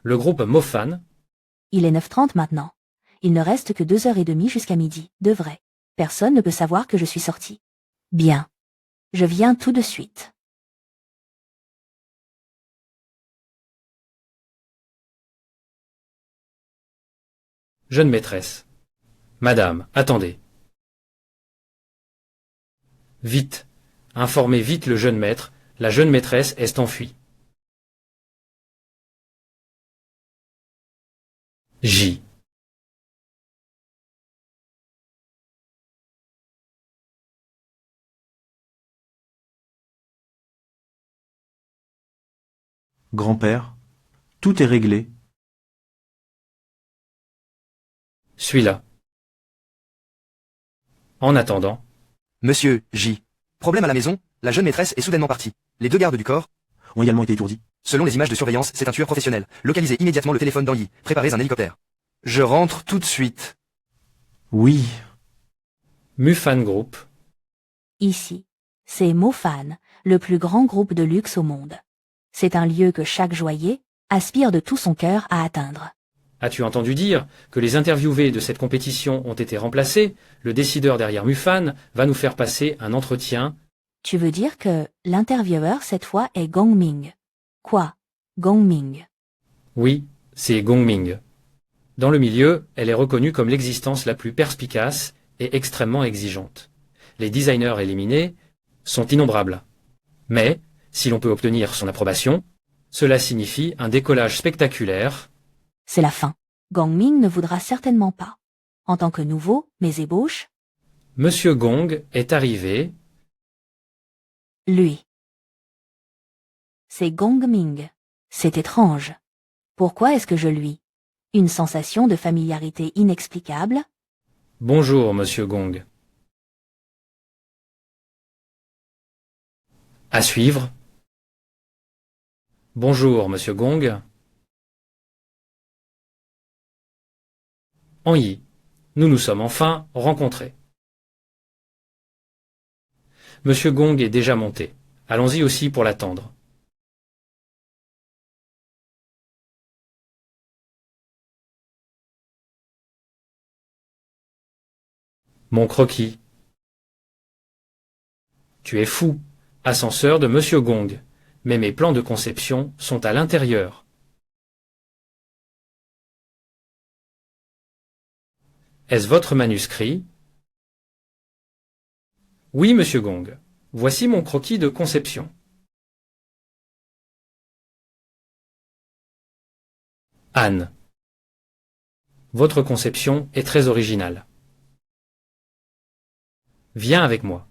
Le groupe Mofan, Il est 9h30 maintenant. Il ne reste que 2h30 jusqu'à midi, de vrai. Personne ne peut savoir que je suis sortie. Bien. Je viens tout de suite. jeune maîtresse. Madame, attendez. Vite. Informez vite le jeune maître, la jeune maîtresse est enfuie. J. Grand-père, tout est réglé. Suis-là. En attendant, Monsieur J. Problème à la maison, la jeune maîtresse est soudainement partie. Les 2 gardes du corps, Ont également été étourdis. selon les images de surveillance, c'est un tueur professionnel. Localisez immédiatement le téléphone d'Anyi. Préparez un hélicoptère. Je rentre tout de suite. Oui. Mufan Group, Ici, c'est Mofan, le plus grand groupe de luxe au monde. C'est un lieu que chaque joaillier aspire de tout son cœur à atteindre. as-tu entendu dire que les interviewés de cette compétition ont été remplacés? Le décideur derrière Mufan va nous faire passer un entretien. Tu veux dire que l'intervieweur cette fois est Gongming. Quoi? Gongming. Oui, c'est Gongming. Dans le milieu, elle est reconnue comme l'existence la plus perspicace et extrêmement exigeante. Les designers éliminés sont innombrables. Mais, si l'on peut obtenir son approbation, cela signifie un décollage spectaculaire. C'est la fin. Gongming ne voudra certainement pas. En tant que nouveau, mes ébauches, Monsieur Gong est arrivé. lui. C'est Gongming. C'est étrange. Pourquoi est-ce que je lui? Une sensation de familiarité inexplicable? Bonjour, Monsieur Gong. À suivre. Bonjour, Monsieur Gong. Anyi, nous nous sommes enfin rencontrés. Monsieur Gong est déjà monté. Allons-y aussi pour l'attendre. Mon croquis. Tu es fou. Ascenseur de Monsieur Gong. Mais mes plans de conception sont à l'intérieur. Est-ce votre manuscrit? Oui, Monsieur Gong. Voici mon croquis de conception. Anne. Votre conception est très originale. Viens avec moi.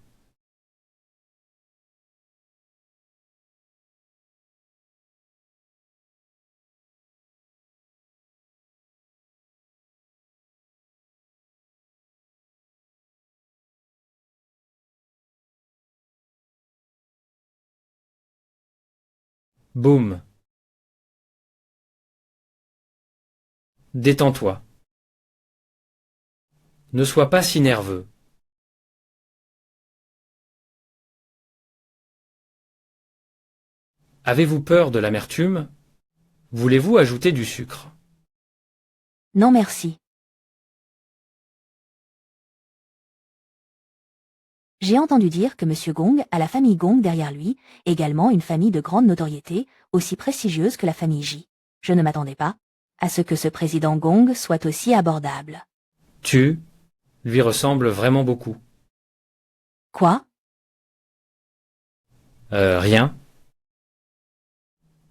Boum. Détends-toi. Ne sois pas si nerveux. Avez-vous peur de l'amertume? Voulez-vous ajouter du sucre? Non merci. J'ai entendu dire que Monsieur Gong a la famille Gong derrière lui, également une famille de grande notoriété, aussi prestigieuse que la famille J. Je ne m'attendais pas à ce que ce président Gong soit aussi abordable. Tu lui ressembles vraiment beaucoup. Quoi? Rien.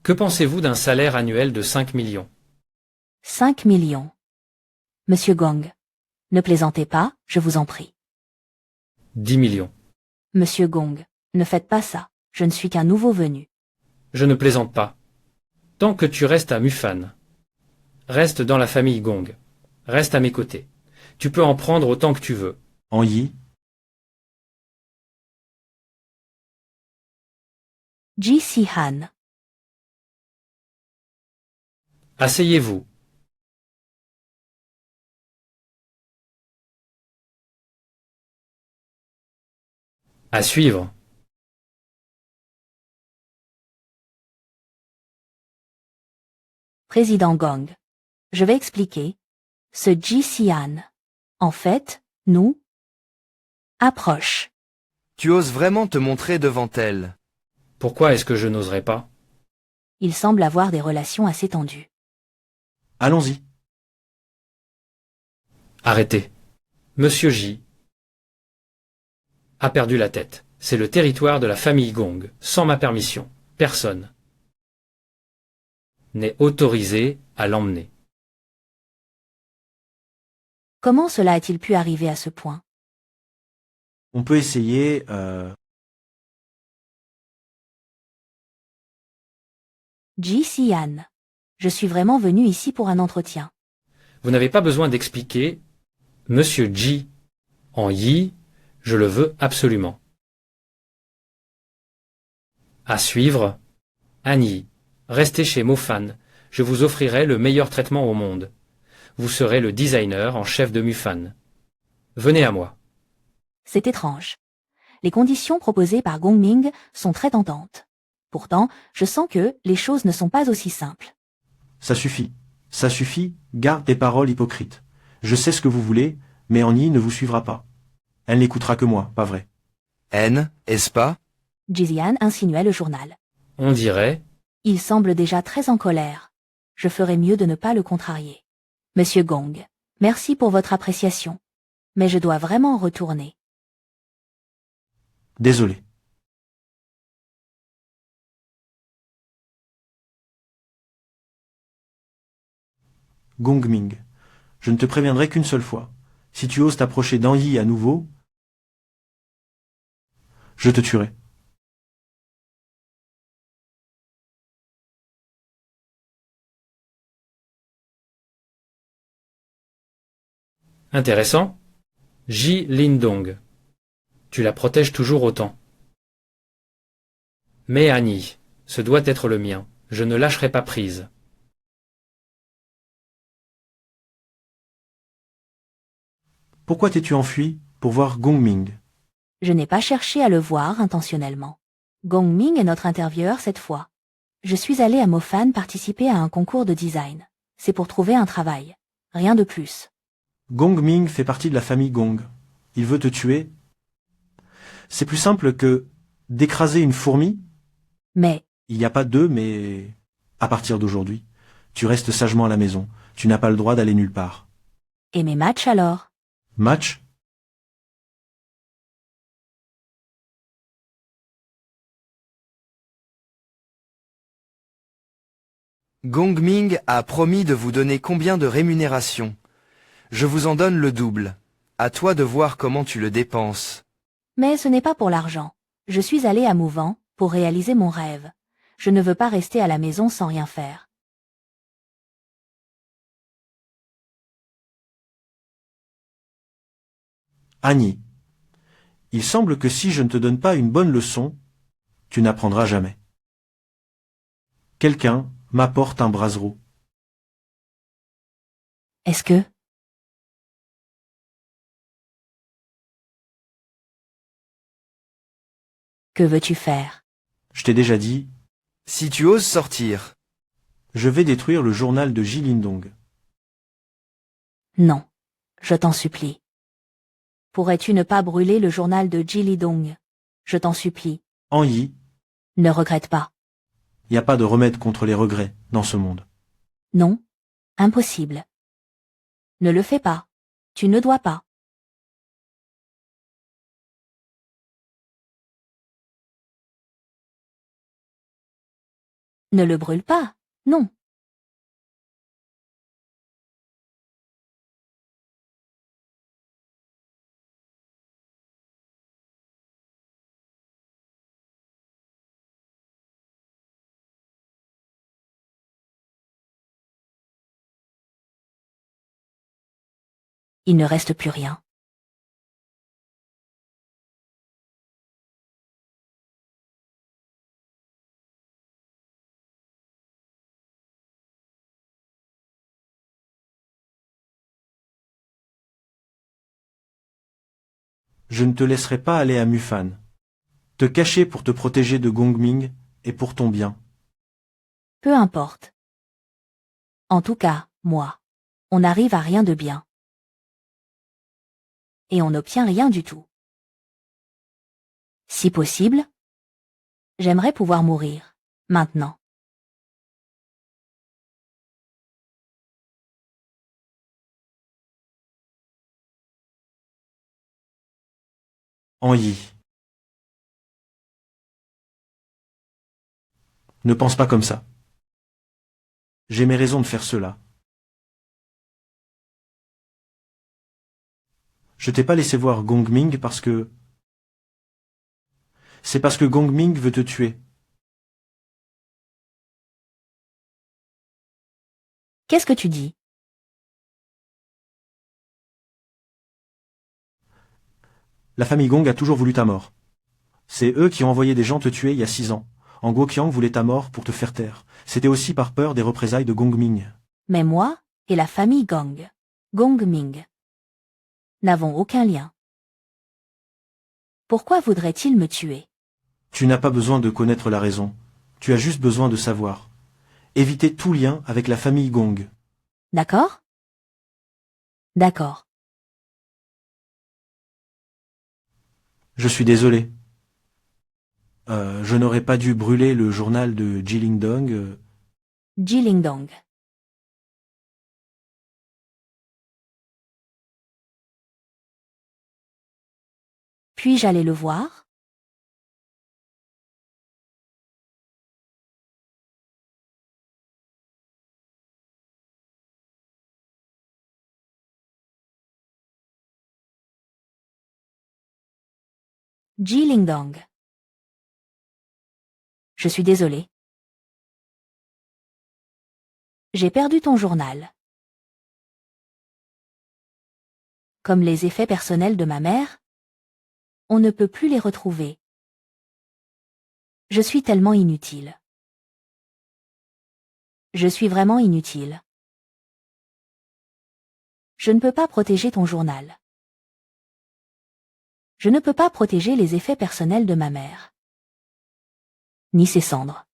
Que pensez-vous d'un salaire annuel de 5 millions? 5 millions. Monsieur Gong. Ne plaisantez pas, je vous en prie. 10 millions. Monsieur Gong. Ne faites pas ça. Je ne suis qu'un nouveau venu. Je ne plaisante pas. Tant que tu restes à Mufan. Reste dans la famille Gong. Reste à mes côtés. Tu peux en prendre autant que tu veux. Anyi, Ji Si-han. Asseyez-vous. À suivre. Président Gong. Je vais expliquer. Ce Ji Si-han. En fait, nous. Approche. Tu oses vraiment te montrer devant elle. Pourquoi est-ce que je n'oserais pas? Il semble avoir des relations assez tendues. allons-y. Arrêtez. Monsieur J a perdu la tête. C'est le territoire de la famille Gong. Sans ma permission, personne n'est autorisé à l'emmener. Comment cela a-t-il pu arriver à ce point? On peut essayer... Ji Sian. Je suis vraiment venu ici pour un entretien. Vous n'avez pas besoin d'expliquer. Monsieur Ji. En Yi, je le veux absolument. À suivre. Annie. Restez chez Mofan. Je vous offrirai le meilleur traitement au monde. Vous serez le designer en chef de Mufan. Venez à moi. C'est étrange. Les conditions proposées par Gongming sont très tentantes. Pourtant, je sens que les choses ne sont pas aussi simples. Ça suffit. Ça suffit, garde tes paroles hypocrites. Je sais ce que vous voulez, mais Annie ne vous suivra pas. Elle n'écoutera que moi, pas vrai. N, est-ce pas? Jizian insinuait le journal. On dirait. Il semble déjà très en colère. Je ferais mieux de ne pas le contrarier. Monsieur Gong, merci pour votre appréciation. Mais je dois vraiment retourner. Désolé. Gongming, je ne te préviendrai qu'une seule fois. Si tu oses t'approcher d'Anyi à nouveau, je te tuerai. Intéressant. Ji Lindong. Tu la protèges toujours autant. Mais Annie, ce doit être le mien. Je ne lâcherai pas prise. Pourquoi t'es-tu enfui? Pour voir Gongming. Je n'ai pas cherché à le voir intentionnellement. Gongming est notre intervieweur cette fois. Je suis allé à Mofan participer à un concours de design. C'est pour trouver un travail. Rien de plus. Gongming fait partie de la famille Gong. Il veut te tuer. C'est plus simple que d'écraser une fourmi. Mais, Il n'y a pas deux, mais à partir d'aujourd'hui, tu restes sagement à la maison. Tu n'as pas le droit d'aller nulle part. et mes matchs alors? Match? Gongming a promis de vous donner combien de rémunération? Je vous en donne le double. À toi de voir comment tu le dépenses. Mais ce n'est pas pour l'argent. Je suis allé à Mouvant pour réaliser mon rêve. Je ne veux pas rester à la maison sans rien faire. Annie, il semble que si je ne te donne pas une bonne leçon, tu n'apprendras jamais. Quelqu'un m'apporte un brasero. Est-ce que... Que veux-tu faire? Je t'ai déjà dit, Si tu oses sortir, je vais détruire le journal de Jilindong. Non. Je t'en supplie. Pourrais-tu ne pas brûler le journal de Jilidong? Je t'en supplie. Anyi, Ne regrette pas. il n'y a pas de remède contre les regrets dans ce monde. Non. Impossible. Ne le fais pas. Tu ne dois pas. Ne le brûle pas. Non. Il ne reste plus rien. Je ne te laisserai pas aller à Mufan. Te cacher pour te protéger de Gongming et pour ton bien. Peu importe. En tout cas, moi. On n'arrive à rien de bien. Et on n'obtient rien du tout. Si possible, j'aimerais pouvoir mourir. Maintenant. Anyi. Ne pense pas comme ça. J'ai mes raisons de faire cela. Je t'ai pas laissé voir Gongming parce que... C'est parce que Gongming veut te tuer. Qu'est-ce que tu dis? La famille Gong a toujours voulu ta mort. C'est eux qui ont envoyé des gens te tuer il y a 6 ans. En Guoqiang voulait ta mort pour te faire taire. C'était aussi par peur des représailles de Gongming. Mais moi et la famille Gong, Gongming, n'avons aucun lien. Pourquoi voudrait-il me tuer? Tu n'as pas besoin de connaître la raison. Tu as juste besoin de savoir. Éviter tout lien avec la famille Gong. D'accord? D'accord. Je suis désolé. Je n'aurais pas dû brûler le journal de Jilingdong. Jilingdong. Puis-je aller le voir? Jilingdong. Je suis désolé. J'ai perdu ton journal. Comme les effets personnels de ma mère, on ne peut plus les retrouver. Je suis tellement inutile. Je suis vraiment inutile. Je ne peux pas protéger ton journal. Je ne peux pas protéger les effets personnels de ma mère. Ni ses cendres.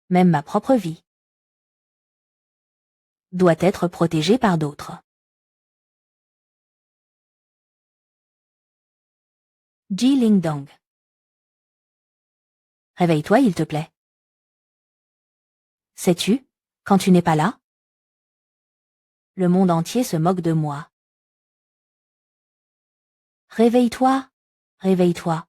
Même ma propre vie doit être protégée par d'autres. Jilingdong. Réveille-toi, il te plaît. Sais-tu, quand tu n'es pas là, le monde entier se moque de moi. Réveille-toi, réveille-toi.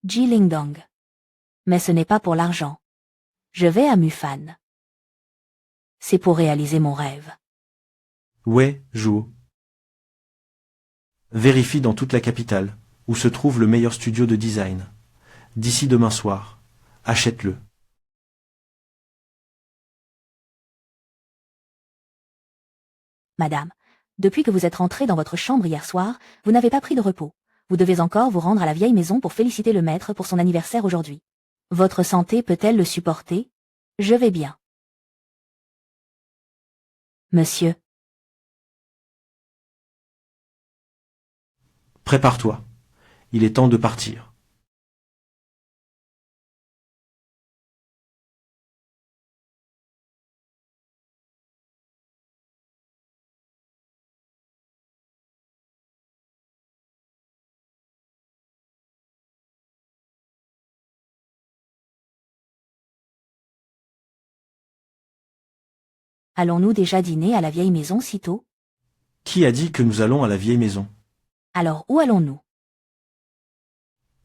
Jilingdong. Mais ce n'est pas pour l'argent. Je vais à Mufan. C'est pour réaliser mon rêve. Ouais, Zhuo. Vérifie dans toute la capitale, où se trouve le meilleur studio de design. D'ici demain soir. Achète-le. Madame, depuis que vous êtes rentrée dans votre chambre hier soir, vous n'avez pas pris de repos. Vous devez encore vous rendre à la vieille maison pour féliciter le maître pour son anniversaire aujourd'hui. Votre santé peut-elle le supporter? Je vais bien. Monsieur. Prépare-toi. Il est temps de partir. Allons-nous déjà dîner à la vieille maison si tôt? Qui a dit que nous allons à la vieille maison? Alors où allons-nous?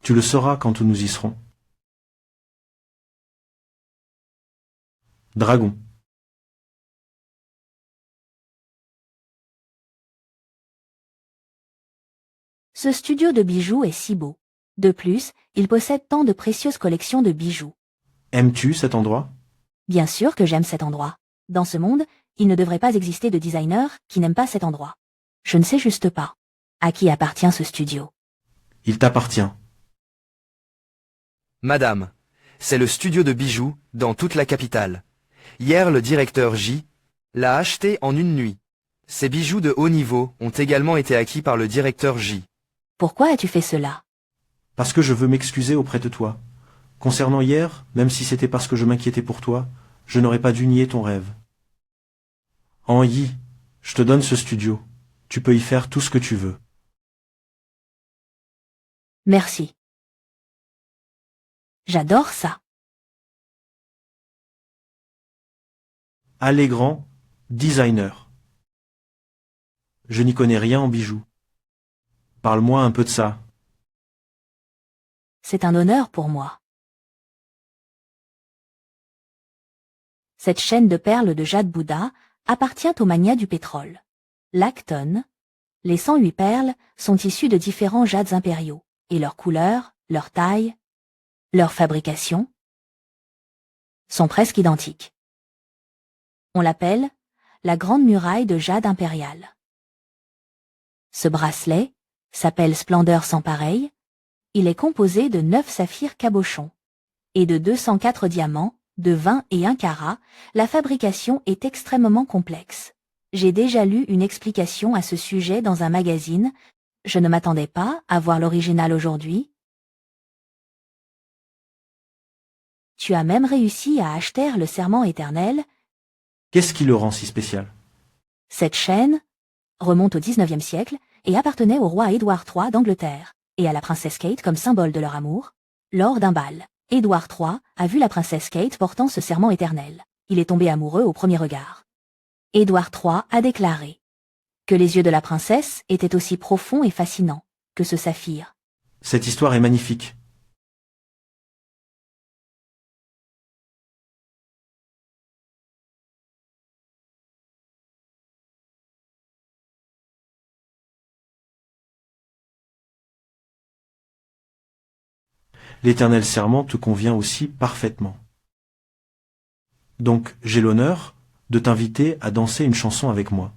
Tu le sauras quand nous y serons. Dragon. Ce studio de bijoux est si beau. De plus, il possède tant de précieuses collections de bijoux. Aimes-tu cet endroit? Bien sûr que j'aime cet endroit. Dans ce monde, il ne devrait pas exister de designer qui n'aime pas cet endroit. Je ne sais juste pas. À qui appartient ce studio? Il t'appartient. Madame, c'est le studio de bijoux dans toute la capitale. Hier, le directeur J l'a acheté en une nuit. Ces bijoux de haut niveau ont également été acquis par le directeur J. Pourquoi as-tu fait cela? Parce que je veux m'excuser auprès de toi. Concernant hier, même si c'était parce que je m'inquiétais pour toi, je n'aurais pas dû nier ton rêve. En Yi, je te donne ce studio. Tu peux y faire tout ce que tu veux. Merci. J'adore ça. Allez grand, designer. Je n'y connais rien en bijoux. Parle-moi un peu de ça. C'est un honneur pour moi. Cette chaîne de perles de jade Bouddha appartient au magnat du pétrole. Lacton. Les 108 perles sont issues de différents jades impériaux, et leur couleur, leur taille, leur fabrication sont presque identiques. On l'appelle la grande muraille de jade impériale. Ce bracelet s'appelle Splendeur sans pareil. Il est composé de 9 saphirs cabochons et de 204 diamants, de 20 et 1 carat. La fabrication est extrêmement complexe. J'ai déjà lu une explication à ce sujet dans un magazine. Je ne m'attendais pas à voir l'original aujourd'hui. Tu as même réussi à acheter le serment éternel. Qu'est-ce qui le rend si spécial? Cette chaîne remonte au XIXe siècle et appartenait au roi Édouard III d'Angleterre et à la princesse Kate comme symbole de leur amour. Lors d'un bal, Édouard III a vu la princesse Kate portant ce serment éternel. Il est tombé amoureux au premier regard. Édouard III a déclaré que les yeux de la princesse étaient aussi profonds et fascinants que ce saphir. Cette histoire est magnifique. L'éternel serment te convient aussi parfaitement. Donc, j'ai l'honneur de t'inviter à danser une chanson avec moi.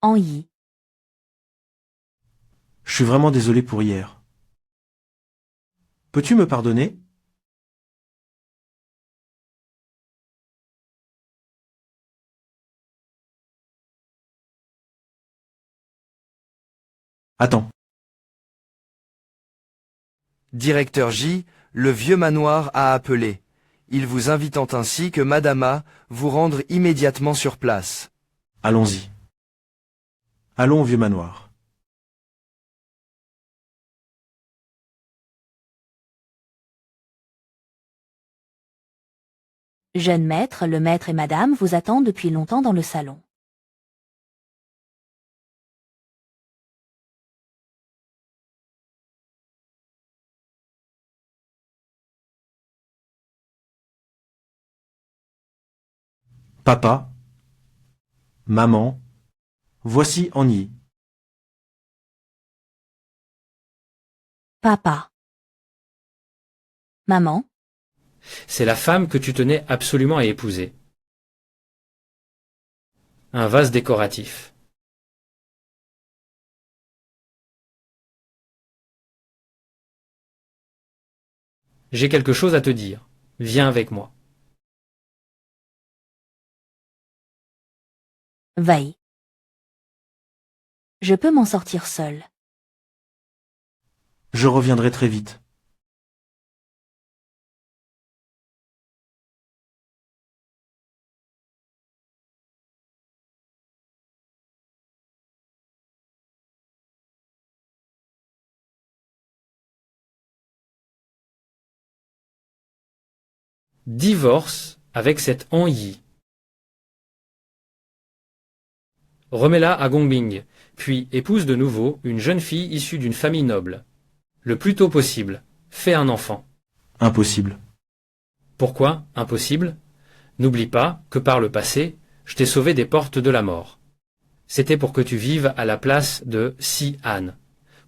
Anyi. Je suis vraiment désolé pour hier. Peux-tu me pardonner? Attends. Directeur J, le vieux manoir a appelé. Il vous invitant ainsi que Madama vous rendre immédiatement sur place. Allons-y. Allons au vieux manoir. Jeune maître, le maître et madame vous attendent depuis longtemps dans le salon. Papa, maman, voici Annie. Papa. Maman. C'est la femme que tu tenais absolument à épouser. Un vase décoratif. J'ai quelque chose à te dire. Viens avec moi. Vaille. Je peux m'en sortir seul. Je reviendrai très vite. Divorce avec cette Anyi. Remets-la à Gongbing, puis épouse de nouveau une jeune fille issue d'une famille noble. Le plus tôt possible. Fais un enfant. Impossible. Pourquoi impossible? N'oublie pas que par le passé, je t'ai sauvé des portes de la mort. C'était pour que tu vives à la place de Si-An,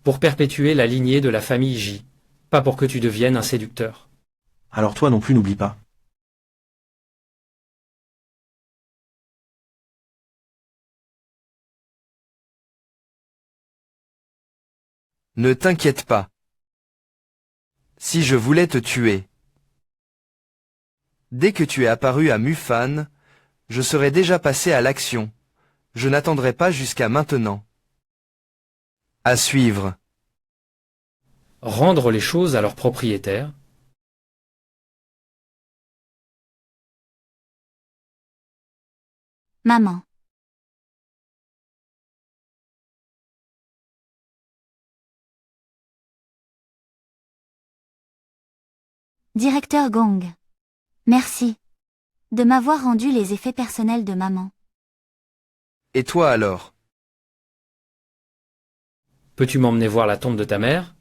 pour perpétuer la lignée de la famille J, pas pour que tu deviennes un séducteur. Alors toi non plus n'oublie pas. Ne t'inquiète pas. Si je voulais te tuer. Dès que tu es apparu à Mufan, je serais déjà passé à l'action. Je n'attendrai pas jusqu'à maintenant. À suivre. Rendre les choses à leur propriétaire. Maman. Directeur Gong. Merci de m'avoir rendu les effets personnels de maman. Et toi alors? Peux-tu m'emmener voir la tombe de ta mère?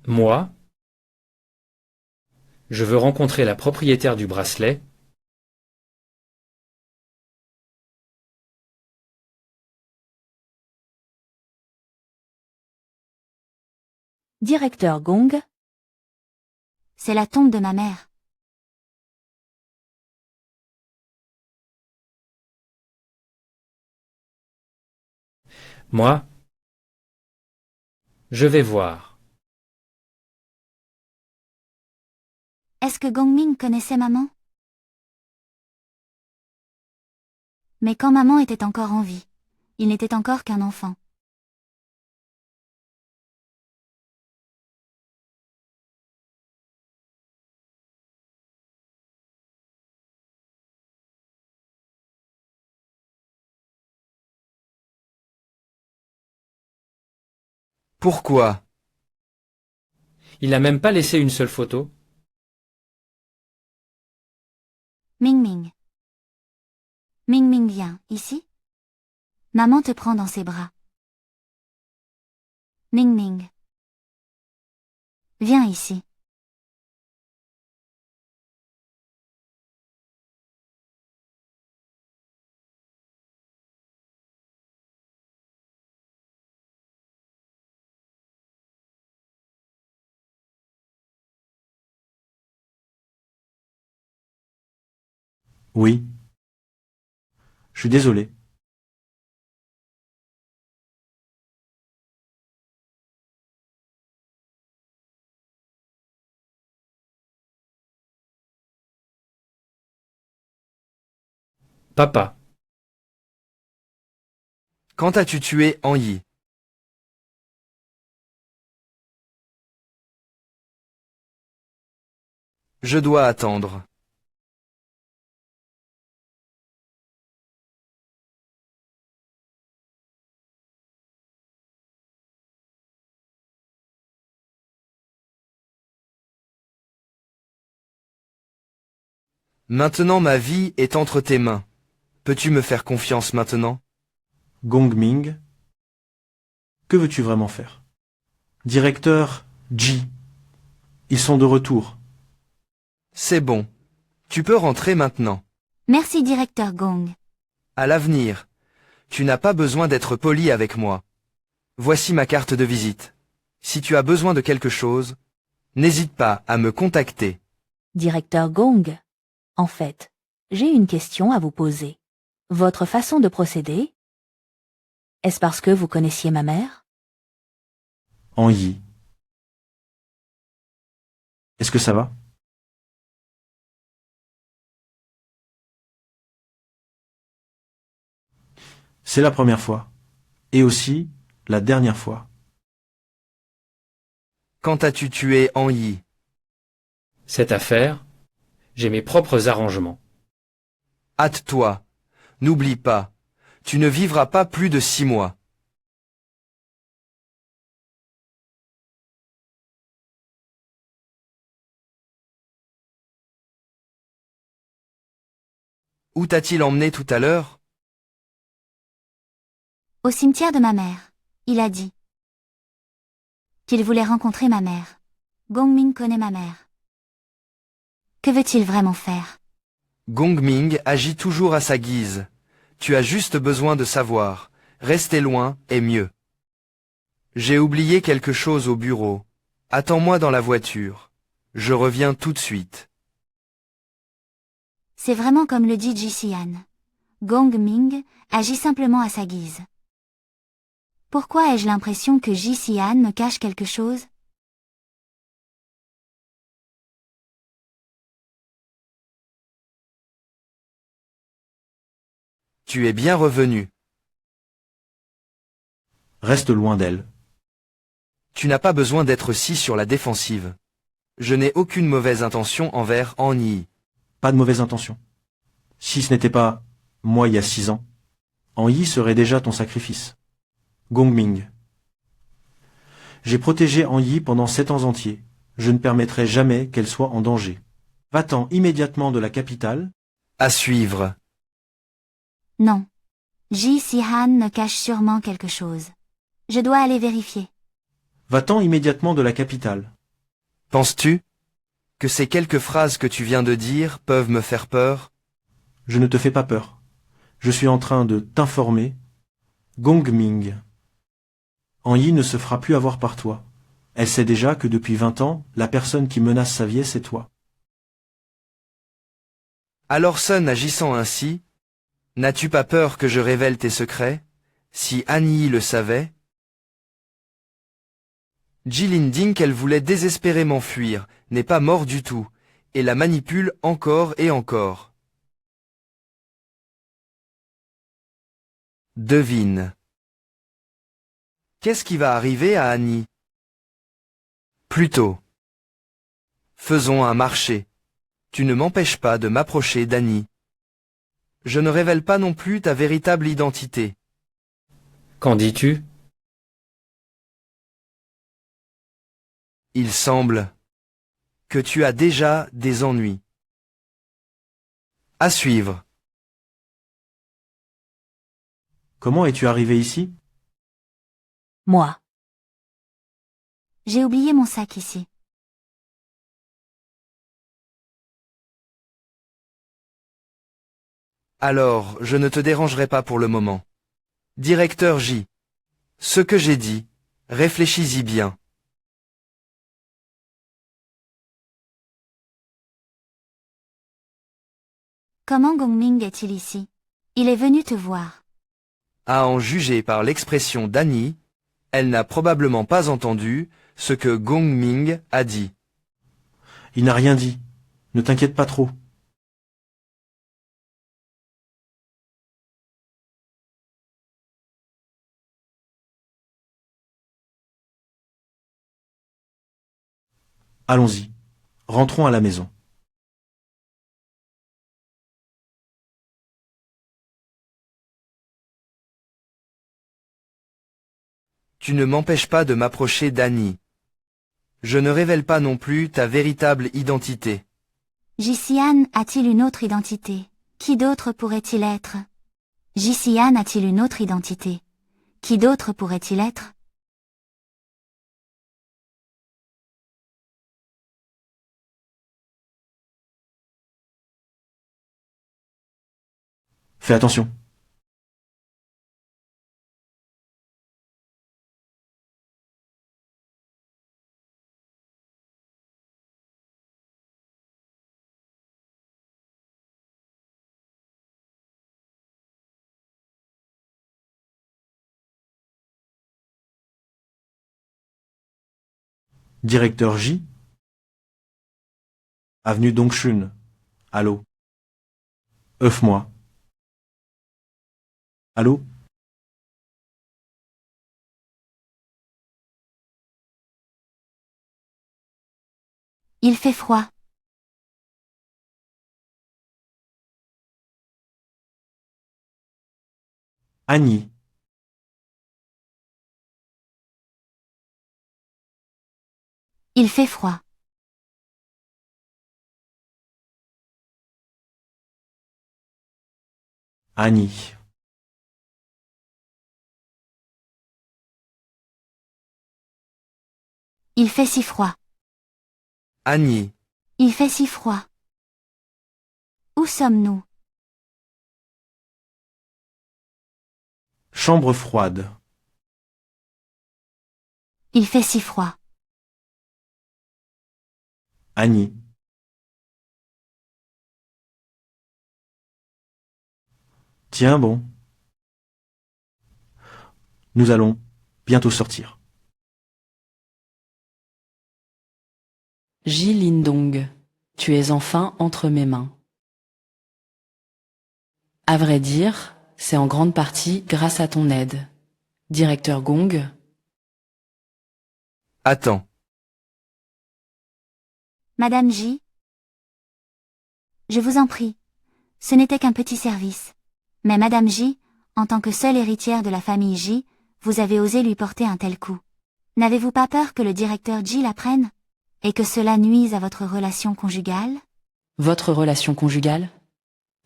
Moi, je veux rencontrer la propriétaire du bracelet. Directeur Gong. C'est la tombe de ma mère. Moi, je vais voir. Est-ce que Gongming connaissait maman? Mais quand maman était encore en vie, il n'était encore qu'un enfant. Pourquoi? Il n'a même pas laissé une seule photo. Ming Ming. Ming Ming viens, ici. Maman te prend dans ses bras. Ming Ming. Viens ici. Oui. Je suis désolé. Papa, Quand as-tu tué Anyi? Je dois attendre. Maintenant ma vie est entre tes mains. Peux-tu me faire confiance maintenant? Gongming. Que veux-tu vraiment faire? Directeur Ji. Ils sont de retour. C'est bon. Tu peux rentrer maintenant. Merci directeur Gong. À l'avenir, tu n'as pas besoin d'être poli avec moi. Voici ma carte de visite. Si tu as besoin de quelque chose, n'hésite pas à me contacter. Directeur Gong. En fait, j'ai une question à vous poser. Votre façon de procéder? Est-ce parce que vous connaissiez ma mère? Anyi. Est-ce que ça va? C'est la première fois. Et aussi la dernière fois. Quand as-tu tué Anyi? cette affaire, j'ai mes propres arrangements. Hâte-toi. N'oublie pas. Tu ne vivras pas plus de 6 mois. Où t'a-t-il emmené tout à l'heure? Au cimetière de ma mère, il a dit qu'il voulait rencontrer ma mère. Gongming connaît ma mère. Que veut-il vraiment faire? Gongming agit toujours à sa guise. Tu as juste besoin de savoir. Rester loin est mieux. J'ai oublié quelque chose au bureau. Attends-moi dans la voiture. Je reviens tout de suite. C'est vraiment comme le dit Ji Xian. Gongming agit simplement à sa guise. Pourquoi ai-je l'impression que Ji Xian me cache quelque chose? Tu es bien revenu. Reste loin d'elle. Tu n'as pas besoin d'être si sur la défensive. Je n'ai aucune mauvaise intention envers An Yi. Pas de mauvaise intention. Si ce n'était pas moi il y a 6 ans, An Yi serait déjà ton sacrifice. Gongming. J'ai protégé An Yi pendant 7 ans entiers. Je ne permettrai jamais qu'elle soit en danger. Va-t'en immédiatement de la capitale. À suivre. Non. Ji Si-han me cache sûrement quelque chose. Je dois aller vérifier. Va-t'en immédiatement de la capitale. Penses-tu que ces quelques phrases que tu viens de dire peuvent me faire peur? Je ne te fais pas peur. Je suis en train de t'informer. Gongming. An Yi ne se fera plus avoir par toi. Elle sait déjà que depuis 20 ans, la personne qui menace sa vie, c'est toi. Alors Sun agissant ainsi, n'as-tu pas peur que je révèle tes secrets? Si An Yi le savait... Jilin-ding qu'elle voulait désespérément fuir, n'est pas mort du tout, et la manipule encore et encore. Devine. Qu'est-ce qui va arriver à An Yi? Plutôt. Faisons un marché. Tu ne m'empêches pas de m'approcher d'An Yi. Je ne révèle pas non plus ta véritable identité. Qu'en dis-tu? Il semble que tu as déjà des ennuis. À suivre. Comment es-tu arrivé ici? Moi. J'ai oublié mon sac ici. Alors, je ne te dérangerai pas pour le moment. Directeur J. Ce que j'ai dit, réfléchis-y bien. Comment Gongming est-il ici? Il est venu te voir. À en juger par l'expression d'An Yi, elle n'a probablement pas entendu ce que Gongming a dit. Il n'a rien dit. Ne t'inquiète pas trop. Allons-y. Rentrons à la maison. Tu ne m'empêches pas de m'approcher d'An Yi. Je ne révèle pas non plus ta véritable identité. Ji Si-han a-t-il une autre identité? Qui d'autre pourrait-il être? Ji Si-han a-t-il une autre identité? Qui d'autre pourrait-il être? Fais attention. Directeur J. Avenue Dongshun. Allô. Moi. Allô. Il fait froid. An Yi. Il fait froid. An Yi. Il fait si froid. An Yi. Il fait si froid. Où sommes-nous? Chambre froide. Il fait si froid. An Yi. Tiens bon. Nous allons bientôt sortir. Jilin-dong, tu es enfin entre mes mains. À vrai dire, c'est en grande partie grâce à ton aide. Directeur Gong, Attends. Madame J. Je vous en prie. Ce n'était qu'un petit service. Mais Madame J, en tant que seule héritière de la famille J, vous avez osé lui porter un tel coup. N'avez-vous pas peur que le directeur J l'apprenne? Et que cela nuise à votre relation conjugale? votre relation conjugale?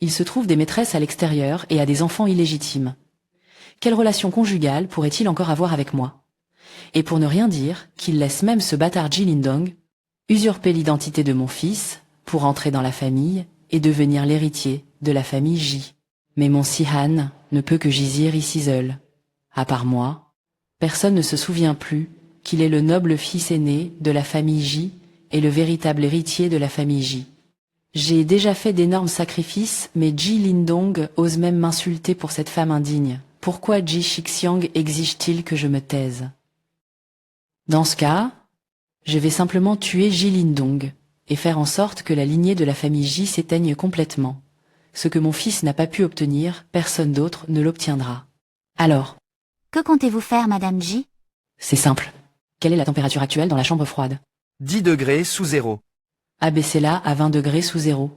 Il se trouve des maîtresses à l'extérieur et a des enfants illégitimes. Quelle relation conjugale pourrait-il encore avoir avec moi? Et pour ne rien dire, qu'il laisse même ce bâtard Ji Lindong usurper l'identité de mon fils pour entrer dans la famille et devenir l'héritier de la famille J. Mais mon Sihan ne peut que gisir ici seul. À part moi, personne ne se souvient plus qu'il est le noble fils aîné de la famille J et le véritable héritier de la famille J. J'ai déjà fait d'énormes sacrifices, mais Ji Lindong ose même m'insulter pour cette femme indigne. Pourquoi Ji Shixiang exige-t-il que je me taise? Dans ce cas, je vais simplement tuer Ji Lindong et faire en sorte que la lignée de la famille J s'éteigne complètement. Ce que mon fils n'a pas pu obtenir, personne d'autre ne l'obtiendra. Alors, Que comptez-vous faire, Madame J? c'est simple. Quelle est la température actuelle dans la chambre froide? 10 degrés sous zéro. Abaissez-la à 20 degrés sous zéro.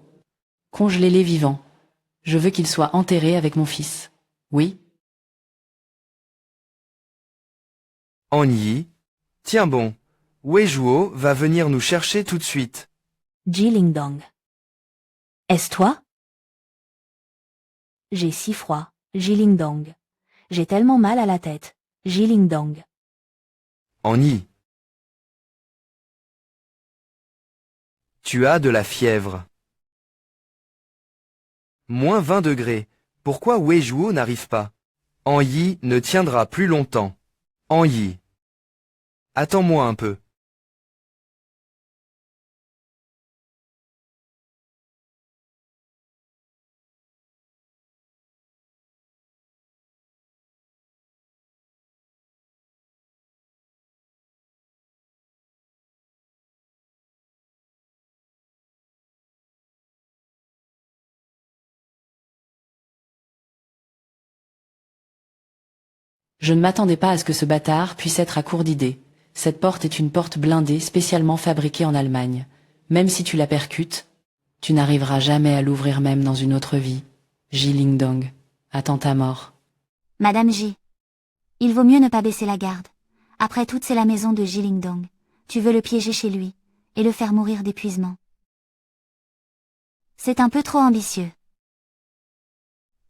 Congelez-les vivants. Je veux qu'ils soient enterrés avec mon fils. Oui? En Yi. Tiens bon. Wei Zhuo va venir nous chercher tout de suite. Ji Lingdong. Est-ce toi? J'ai si froid, Ji Lingdong. J'ai tellement mal à la tête, Ji Lingdong. En Yi. Tu as de la fièvre. Moins 20 degrés. Pourquoi Wei Zhuo n'arrive pas? En Yi ne tiendra plus longtemps. En Yi. Attends-moi un peu. Je ne m'attendais pas à ce que ce bâtard puisse être à court d'idées. Cette porte est une porte blindée spécialement fabriquée en Allemagne. Même si tu la percutes, tu n'arriveras jamais à l'ouvrir même dans une autre vie. Ji Lingdong, attends ta mort. Madame J. Il vaut mieux ne pas baisser la garde. Après tout, c'est la maison de Ji Lingdong. Tu veux le piéger chez lui, et le faire mourir d'épuisement. C'est un peu trop ambitieux.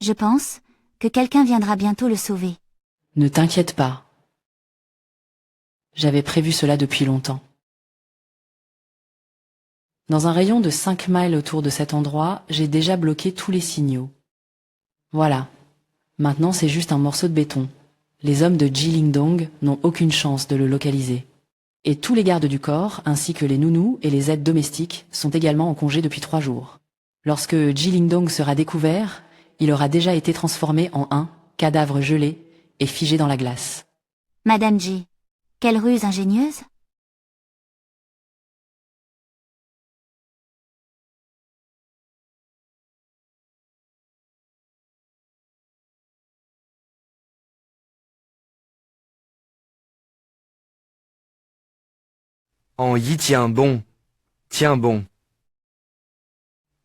Je pense que quelqu'un viendra bientôt le sauver. Ne t'inquiète pas. J'avais prévu cela depuis longtemps. Dans un rayon de 5 miles autour de cet endroit, j'ai déjà bloqué tous les signaux. Voilà. Maintenant, c'est juste un morceau de béton. Les hommes de Ji Lingdong n'ont aucune chance de le localiser. Et tous les gardes du corps, ainsi que les nounous et les aides domestiques, sont également en congé depuis 3 jours. Lorsque Ji Lingdong sera découvert, il aura déjà été transformé en un cadavre gelé et figé dans la glace. Madame J. Quelle ruse ingénieuse! En Yi tiens bon. Tiens bon.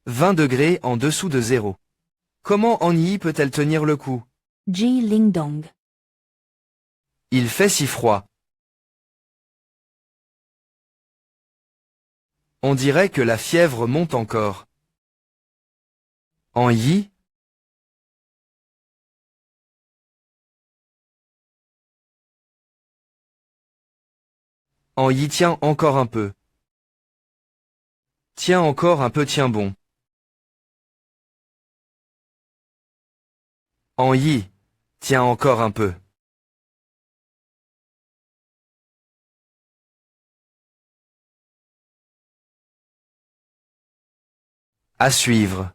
20 degrés en dessous de zéro. Comment En Yi peut-elle tenir le coup? Ji Lingdong. Il fait si froid. On dirait que la fièvre monte encore. En Yi. En Yi tiens encore un peu. Tiens encore un peu tiens bon. En Yi. Tiens encore un peu. À suivre.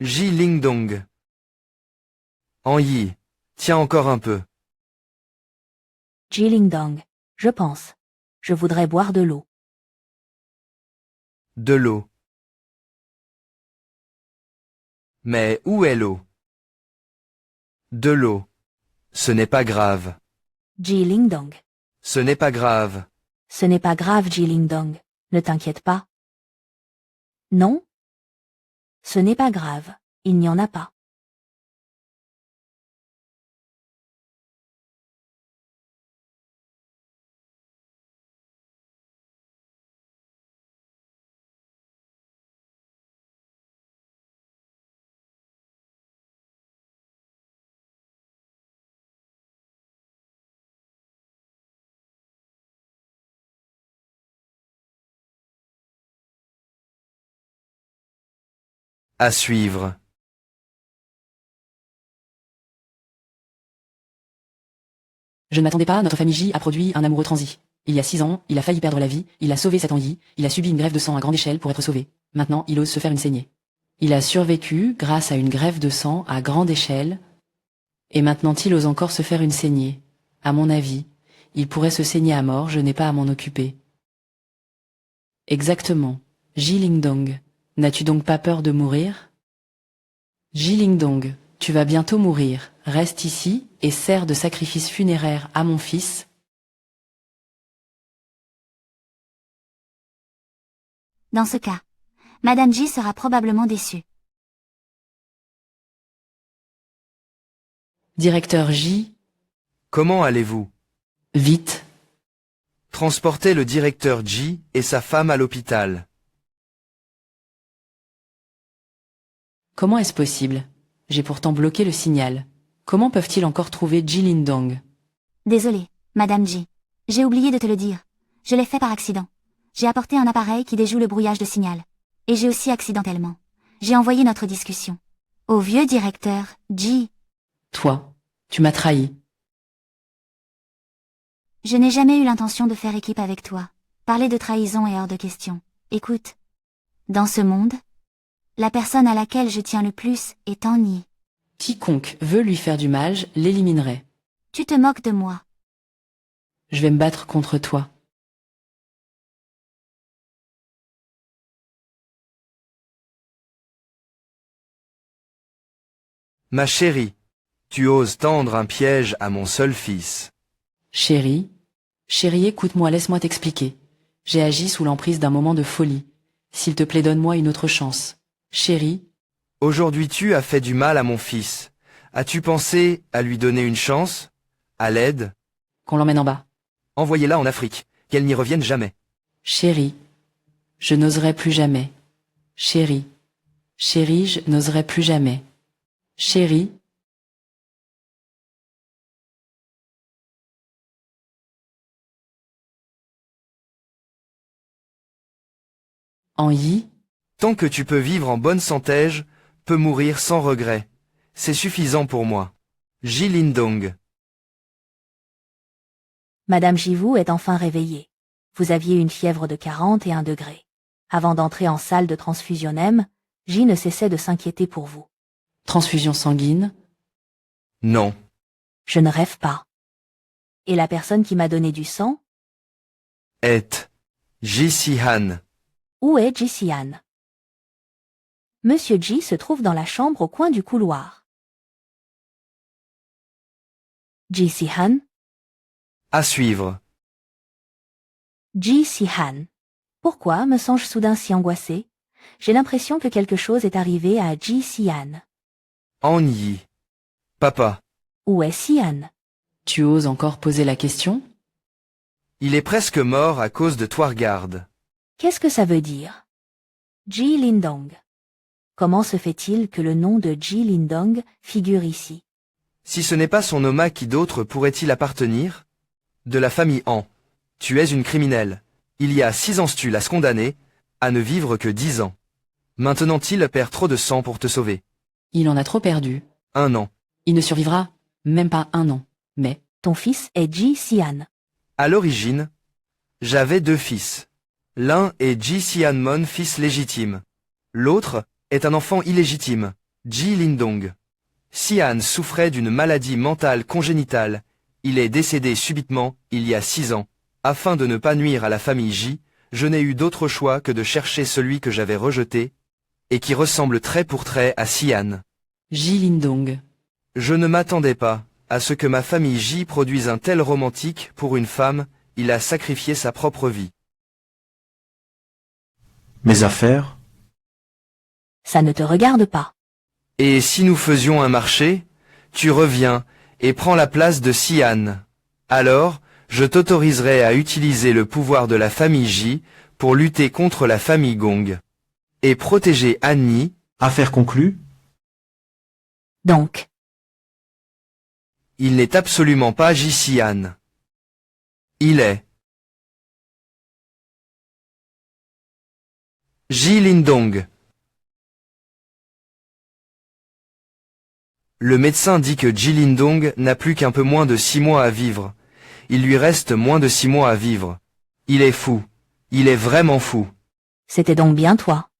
Ji Lingdong. En Yi. Tiens encore un peu. Ji Lingdong. Je pense. Je voudrais boire de l'eau. De l'eau. Mais où est l'eau? De l'eau. Ce n'est pas grave. Ji Lingdong. Ce n'est pas grave. Ce n'est pas grave, Ji Lingdong. Ne t'inquiète pas. Non? Ce n'est pas grave. Il n'y en a pas. À suivre. Je ne m'attendais pas, notre famille J a produit un amoureux transi. Il y a 6 ans, il a failli perdre la vie, il a sauvé sa Tanguy, il a subi une greffe de sang à grande échelle pour être sauvé. Maintenant, il ose se faire une saignée. Il a survécu grâce à une greffe de sang à grande échelle, et maintenant il ose encore se faire une saignée. À mon avis, il pourrait se saigner à mort, je n'ai pas à m'en occuper. Exactement. Ji Lingdong. N'as-tu donc pas peur de mourir? Ji Lingdong, tu vas bientôt mourir. Reste ici et sers de sacrifice funéraire à mon fils. Dans ce cas, Madame J sera probablement déçue. Directeur J, Comment allez-vous? vite. Transportez le directeur J et sa femme à l'hôpital. Comment est-ce possible? J'ai pourtant bloqué le signal. Comment peuvent-ils encore trouver Ji Lingdong? Désolée, Madame J. J'ai oublié de te le dire. Je l'ai fait par accident. J'ai apporté un appareil qui déjoue le brouillage de signal. Et j'ai aussi accidentellement. J'ai envoyé notre discussion au vieux directeur, J. Toi, tu m'as trahi. Je n'ai jamais eu l'intention de faire équipe avec toi. Parler de trahison est hors de question. Écoute. Dans ce monde, la personne à laquelle je tiens le plus est Annie. Quiconque veut lui faire du mal, je l'éliminerai. Tu te moques de moi. Je vais me battre contre toi. Ma chérie, tu oses tendre un piège à mon seul fils. Chérie, écoute-moi, laisse-moi t'expliquer. J'ai agi sous l'emprise d'un moment de folie. S'il te plaît, donne-moi une autre chance. Chérie, Aujourd'hui tu as fait du mal à mon fils. As-tu pensé à lui donner une chance? À l'aide? qu'on l'emmène en bas. Envoyez-la en Afrique, qu'elle n'y revienne jamais. Chérie, je n'oserai plus jamais. Chérie, je n'oserai plus jamais. Chérie, en y, Tant que tu peux vivre en bonne santé, peux mourir sans regret. C'est suffisant pour moi. Ji Lingdong. Madame Jivu est enfin réveillée. Vous aviez une fièvre de 41 degrés. Avant d'entrer en salle de transfusionnème, J ne cessait de s'inquiéter pour vous. transfusion sanguine, Non. Je ne rêve pas. Et la personne qui m'a donné du sang? Est. Ji Si-han. Où est Ji Si-han? Monsieur Ji se trouve dans la chambre au coin du couloir. Ji Si-han? À suivre. Ji Si-han. Pourquoi me sens-je soudain si angoissée? J'ai l'impression que quelque chose est arrivé à Ji Si-han. An Yi. Papa. Où est Si-han? tu oses encore poser la question? Il est presque mort à cause de toi, regarde. Qu'est-ce que ça veut dire? Ji Lingdong. Comment se fait-il que le nom de Ji Lingdong figure ici? Si ce n'est pas son nom, à qui d'autre pourrait-il appartenir? De la famille Han. Tu es une criminelle. Il y a 6 ans tu l'as condamné à ne vivre que 10 ans. Maintenant il perd trop de sang pour te sauver. Il en a trop perdu. 1 an. Il ne survivra même pas 1 an. Mais, Ton fils est Ji Si-han. À l'origine, j'avais 2 fils. L'un est Ji Si-han, mon fils légitime. L'autre est un enfant illégitime, Ji Lingdong. Si-han souffrait d'une maladie mentale congénitale. Il est décédé subitement, il y a 6 ans. Afin de ne pas nuire à la famille J, je n'ai eu d'autre choix que de chercher celui que j'avais rejeté, et qui ressemble trait pour trait à Sian. Ji Lindong. Je ne m'attendais pas à ce que ma famille J produise un tel romantique pour une femme, il a sacrifié sa propre vie. Mes affaires? Ça ne te regarde pas. Et si nous faisions un marché, tu reviens et prends la place de Sian. Alors, je t'autoriserai à utiliser le pouvoir de la famille J pour lutter contre la famille Gong. Et protéger Annie. Affaire conclue? Donc, Il n'est absolument pas Ji Sian. Il est Ji Lindong. Le médecin dit que Ji Lindong n'a plus qu'un peu moins de 6 mois à vivre. Il lui reste moins de 6 mois à vivre. Il est fou. Il est vraiment fou. c'était donc bien toi.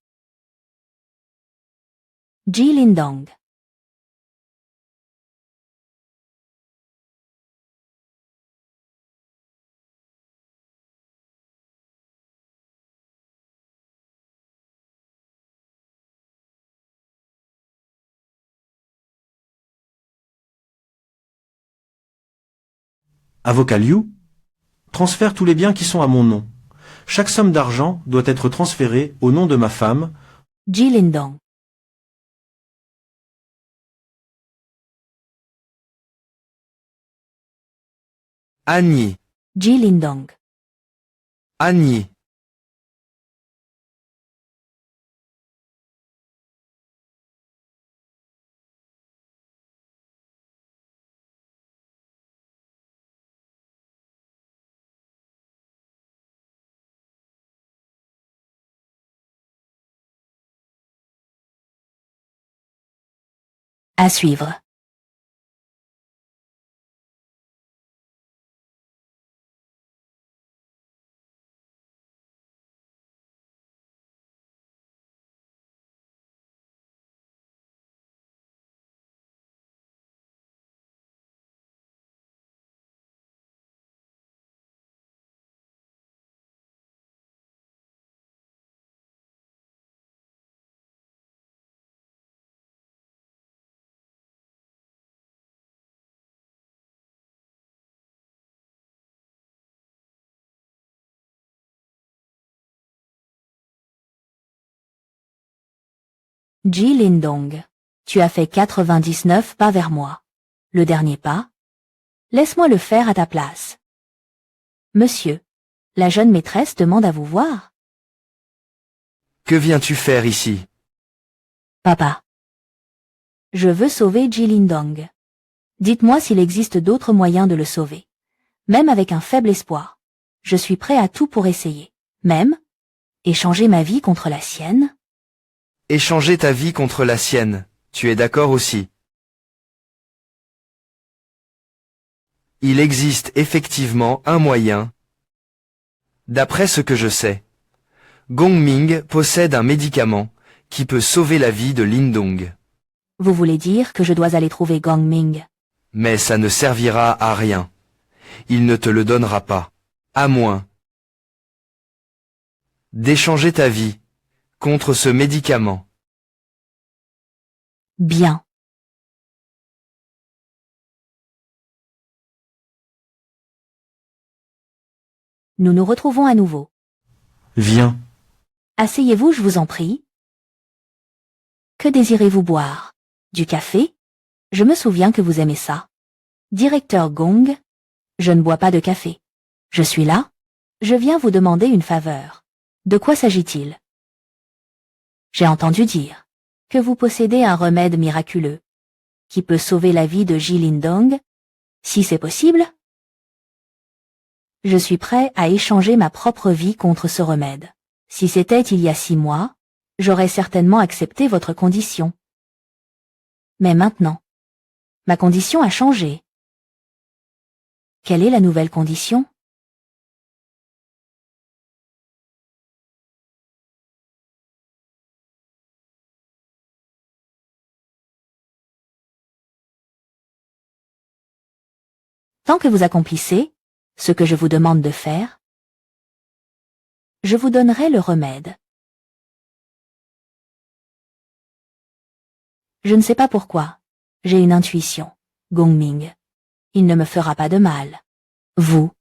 Ji Lindong. Avocat Liu? Transfère tous les biens qui sont à mon nom. Chaque somme d'argent doit être transférée au nom de ma femme. Ji Lindong. Annie. Ji Lindong. Annie. À suivre. Ji Lindong. Tu as fait 99 pas vers moi. Le dernier pas? Laisse-moi le faire à ta place. Monsieur, la jeune maîtresse demande à vous voir. Que viens-tu faire ici? Papa. Je veux sauver Ji Lindong. Dites-moi s'il existe d'autres moyens de le sauver. Même avec un faible espoir. Je suis prêt à tout pour essayer. Même échanger ma vie contre la sienne? Échanger ta vie contre la sienne, tu es d'accord aussi? Il existe effectivement un moyen. D'après ce que je sais, Gongming possède un médicament qui peut sauver la vie de Lindong. Vous voulez dire que je dois aller trouver Gongming? Mais ça ne servira à rien. Il ne te le donnera pas. À moins d'échanger ta vie contre ce médicament. Bien. Nous nous retrouvons à nouveau. Viens. Asseyez-vous, je vous en prie. Que désirez-vous boire? Du café? Je me souviens que vous aimez ça. Directeur Gong? Je ne bois pas de café. Je suis là? Je viens vous demander une faveur. De quoi s'agit-il? J'ai entendu dire que vous possédez un remède miraculeux qui peut sauver la vie de Ji Lindong. Si c'est possible, je suis prêt à échanger ma propre vie contre ce remède. Si c'était il y a 6 mois, j'aurais certainement accepté votre condition. Mais maintenant, ma condition a changé. Quelle est la nouvelle condition? Tant que vous accomplissez ce que je vous demande de faire, Je vous donnerai le remède. Je ne sais pas pourquoi. J'ai une intuition. Gongming. Il ne me fera pas de mal. Vous.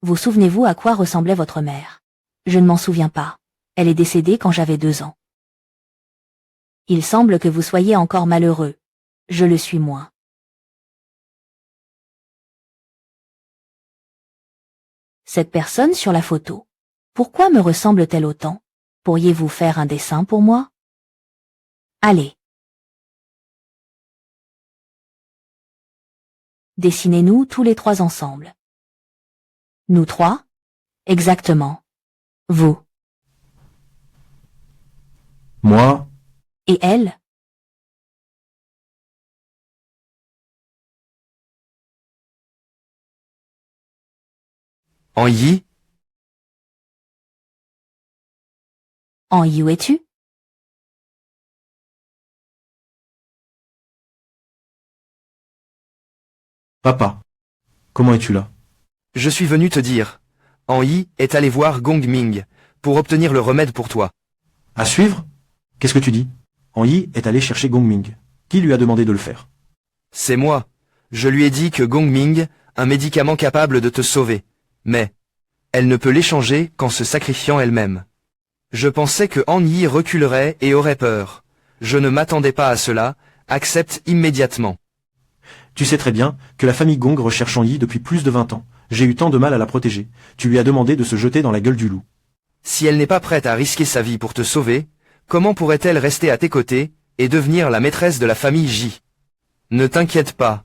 Vous souvenez-vous à quoi ressemblait votre mère? Je ne m'en souviens pas. Elle est décédée quand j'avais 2 ans. Il semble que vous soyez encore malheureux. Je le suis moins. Cette personne sur la photo. Pourquoi me ressemble-t-elle autant? Pourriez-vous faire un dessin pour moi? Allez. Dessinez-nous tous les 3 ensemble. Nous 3? Exactement. Vous. Moi, Et elle? Yi, En y où es-tu? papa. Comment es-tu là? je suis venu te dire. Yi est allé voir Gongming pour obtenir le remède pour toi. À suivre? Qu'est-ce que tu dis? Yi est allé chercher Gongming. Qui lui a demandé de le faire? C'est moi. Je lui ai dit que Gongming, un médicament capable de te sauver. Mais, elle ne peut l'échanger qu'en se sacrifiant elle-même. Je pensais que Yi reculerait et aurait peur. Je ne m'attendais pas à cela, accepte immédiatement. Tu sais très bien que la famille Gong recherche Yi depuis plus de 20 ans. J'ai eu tant de mal à la protéger. Tu lui as demandé de se jeter dans la gueule du loup. Si elle n'est pas prête à risquer sa vie pour te sauver, comment pourrait-elle rester à tes côtés et devenir la maîtresse de la famille J? Ne t'inquiète pas.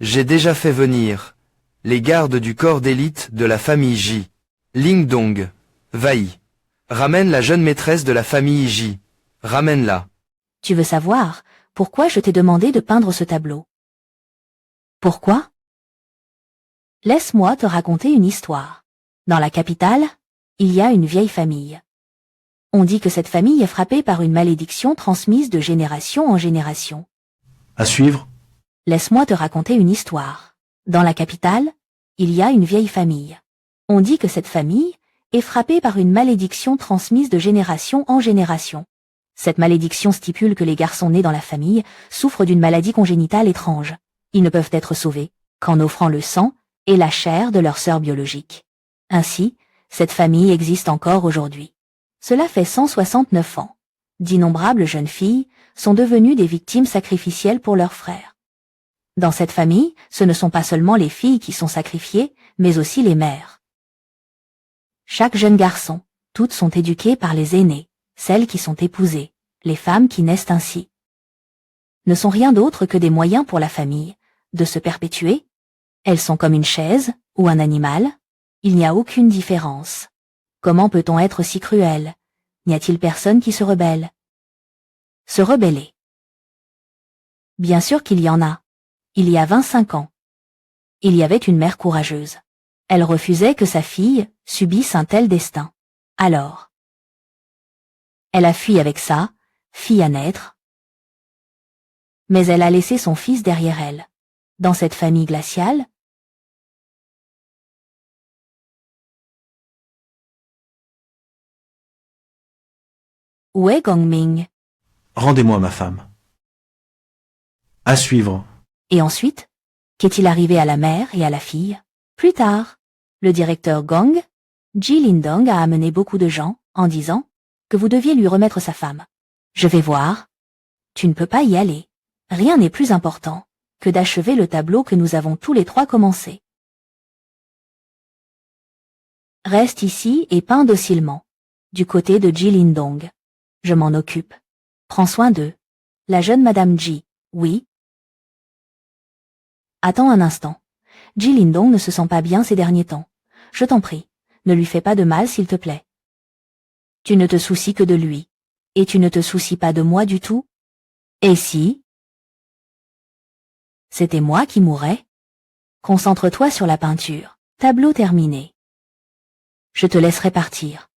J'ai déjà fait venir les gardes du corps d'élite de la famille J. Ling Dong, Vai. Ramène la jeune maîtresse de la famille J. Ramène-la. Tu veux savoir pourquoi je t'ai demandé de peindre ce tableau? Pourquoi? Laisse-moi te raconter une histoire. Dans la capitale, il y a une vieille famille. On dit que cette famille est frappée par une malédiction transmise de génération en génération. À suivre? Laisse-moi te raconter une histoire. Dans la capitale, il y a une vieille famille. On dit que cette famille est frappée par une malédiction transmise de génération en génération. Cette malédiction stipule que les garçons nés dans la famille souffrent d'une maladie congénitale étrange. Ils ne peuvent être sauvés qu'en offrant le sang et la chair de leur sœur biologique. Ainsi, cette famille existe encore aujourd'hui. Cela fait 169 ans. D'innombrables jeunes filles sont devenues des victimes sacrificielles pour leurs frères. Dans cette famille, ce ne sont pas seulement les filles qui sont sacrifiées, mais aussi les mères. Chaque jeune garçon, toutes sont éduquées par les aînés, celles qui sont épousées, les femmes qui naissent ainsi. Ne sont rien d'autre que des moyens pour la famille de se perpétuer. Elles sont comme une chaise ou un animal. Il n'y a aucune différence. Comment peut-on être si cruel? N'y a-t-il personne qui se rebelle? Se rebeller. Bien sûr qu'il y en a. Il y a 25 ans. Il y avait une mère courageuse. Elle refusait que sa fille subisse un tel destin. Alors, elle a fui avec sa fille à naître. Mais elle a laissé son fils derrière elle. Dans cette famille glaciale, où est Gongming? Rendez-moi ma femme. À suivre. Et ensuite, qu'est-il arrivé à la mère et à la fille? Plus tard, le directeur Gong, Ji Lindong, a amené beaucoup de gens, en disant que vous deviez lui remettre sa femme. Je vais voir. Tu ne peux pas y aller. Rien n'est plus important que d'achever le tableau que nous avons tous les 3 commencé. Reste ici et peins docilement. Du côté de Ji Lindong. Je m'en occupe. Prends soin d'eux. La jeune Madame Ji, oui. Attends un instant. Ji Lindong ne se sent pas bien ces derniers temps. Je t'en prie, ne lui fais pas de mal s'il te plaît. Tu ne te soucies que de lui. Et tu ne te soucies pas de moi du tout? Et si c'était moi qui mourrais? Concentre-toi sur la peinture. Tableau terminé. Je te laisserai partir.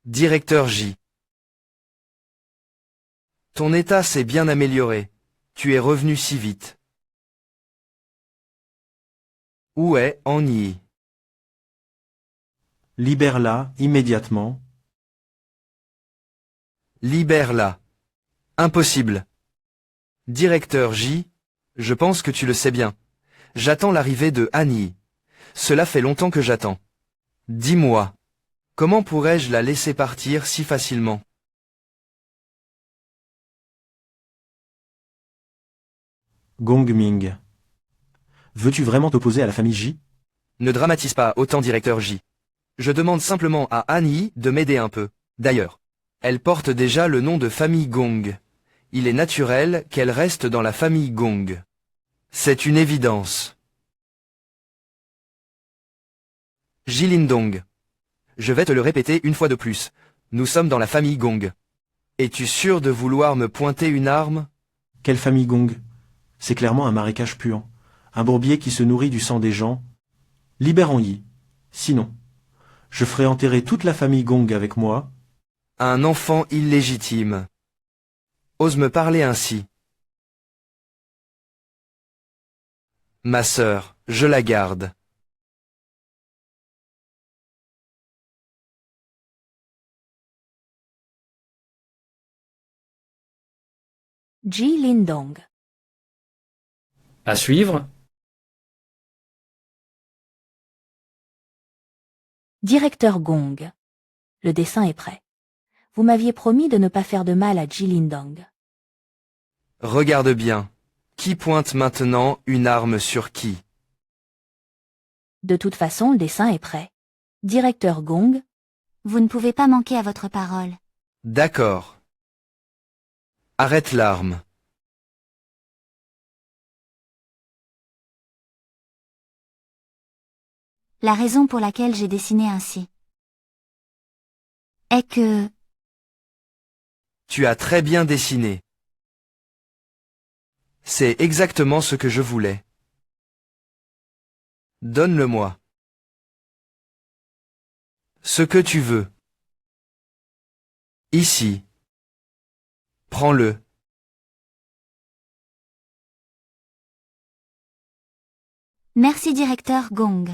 Directeur J. Ton état s'est bien amélioré. Tu es revenu si vite. Où est Annie? Libère-la immédiatement. Libère-la. Impossible. Directeur J, je pense que tu le sais bien. J'attends l'arrivée de Annie. Cela fait longtemps que j'attends. Dis-moi, comment pourrais-je la laisser partir si facilement? Gong Ming. Veux-tu vraiment t'opposer à la famille J? Ne dramatise pas autant, directeur J. Je demande simplement à Annie de m'aider un peu. D'ailleurs, elle porte déjà le nom de famille Gong. Il est naturel qu'elle reste dans la famille Gong. C'est une évidence. Jilin-dong. Je vais te le répéter une fois de plus. Nous sommes dans la famille Gong. Es-tu sûr de vouloir me pointer une arme? Quelle famille Gong? C'est clairement un marécage puant. Un bourbier qui se nourrit du sang des gens. Libérons-y. Sinon, je ferai enterrer toute la famille Gong avec moi. Un enfant illégitime. Ose me parler ainsi. Ma sœur, je la garde. Ji Lindong. À suivre. Directeur Gong. Le dessin est prêt. Vous m'aviez promis de ne pas faire de mal à Ji Lindong. Regarde bien. Qui pointe maintenant une arme sur qui? De toute façon, le dessin est prêt. Directeur Gong. Vous ne pouvez pas manquer à votre parole. D'accord. Arrête l'arme. La raison pour laquelle j'ai dessiné ainsi est que... Tu as très bien dessiné. C'est exactement ce que je voulais. Donne-le-moi. Ce que tu veux. Ici. Prends-le. Merci directeur Gong.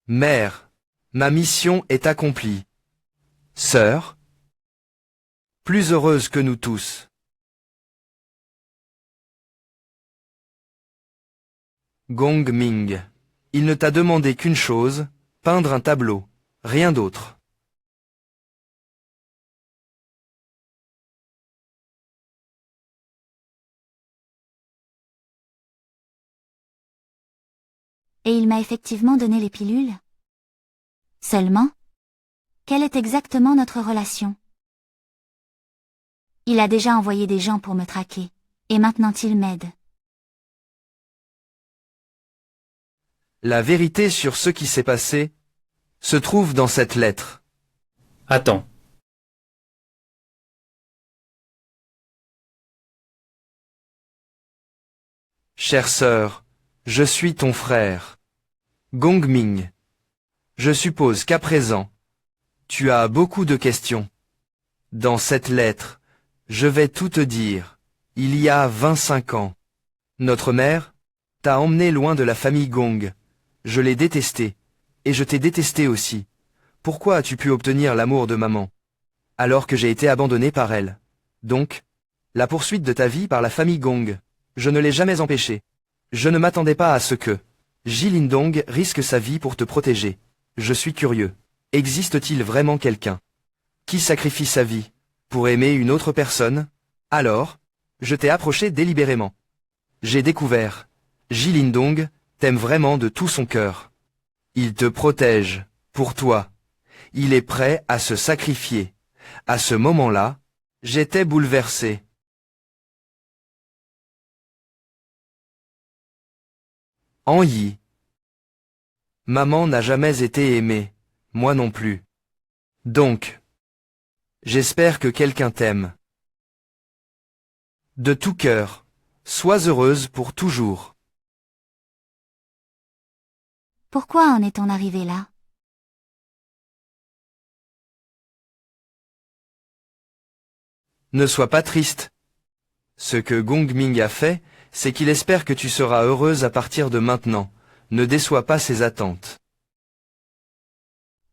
Mère, ma mission est accomplie. Sœur, plus heureuse que nous tous. Gong Ming, il ne t'a demandé qu'une chose, peindre un tableau, rien d'autre. Et il m'a effectivement donné les pilules. Seulement, quelle est exactement notre relation? Il a déjà envoyé des gens pour me traquer, et maintenant il m'aide. La vérité sur ce qui s'est passé se trouve dans cette lettre. Attends. Chère sœur, je suis ton frère. Gong Ming. Je suppose qu'à présent, tu as beaucoup de questions. Dans cette lettre, je vais tout te dire. Il y a 25 ans, notre mère t'a emmené loin de la famille Gong. Je l'ai détestée, et je t'ai détesté aussi. Pourquoi as-tu pu obtenir l'amour de maman, alors que j'ai été abandonné par elle? Donc, la poursuite de ta vie par la famille Gong, je ne l'ai jamais empêchée. Je ne m'attendais pas à ce que Jilin-dong risque sa vie pour te protéger. Je suis curieux. Existe-t-il vraiment quelqu'un qui sacrifie sa vie pour aimer une autre personne? Alors, je t'ai approché délibérément. J'ai découvert. Jilin-dong t'aime vraiment de tout son cœur. Il te protège, pour toi. Il est prêt à se sacrifier. À ce moment-là, j'étais bouleversé. Anyi. Maman n'a jamais été aimée, moi non plus. Donc, j'espère que quelqu'un t'aime. De tout cœur, sois heureuse pour toujours. Pourquoi en est-on arrivé là? Ne sois pas triste. Ce que Gongming a fait, c'est qu'il espère que tu seras heureuse à partir de maintenant. Ne déçois pas ses attentes.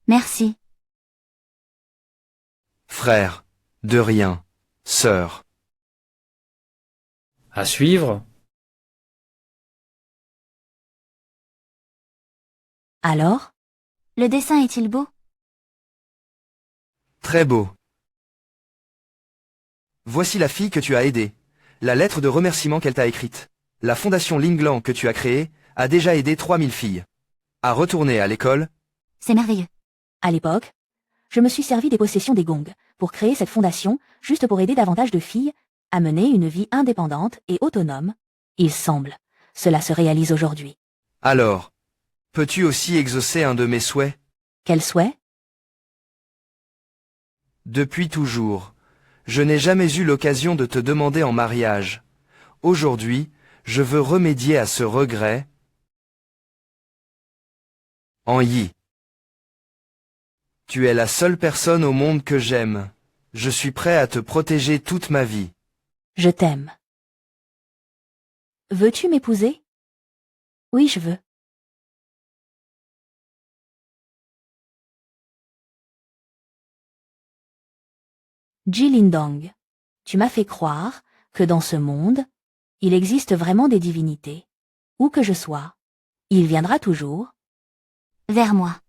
Merci. Frère, de rien, sœur. À suivre. Alors? Le dessin est-il beau? Très beau. Voici la fille que tu as aidée. La lettre de remerciement qu'elle t'a écrite. La fondation Linglang que tu as créée a déjà aidé 3000 filles. À retourner à l'école. C'est merveilleux. À l'époque, je me suis servi des possessions des Gong pour créer cette fondation, juste pour aider davantage de filles à mener une vie indépendante et autonome. Il semble, cela se réalise aujourd'hui. Alors, peux-tu aussi exaucer un de mes souhaits? Quel souhait? Depuis toujours, je n'ai jamais eu l'occasion de te demander en mariage. Aujourd'hui, je veux remédier à ce regret. En Yi. Tu es la seule personne au monde que j'aime. Je suis prêt à te protéger toute ma vie. Je t'aime. Veux-tu m'épouser? Oui, je veux. Ji Lindong, tu m'as fait croire que dans ce monde, il existe vraiment des divinités. Où que je sois, il viendra toujours. Vers moi.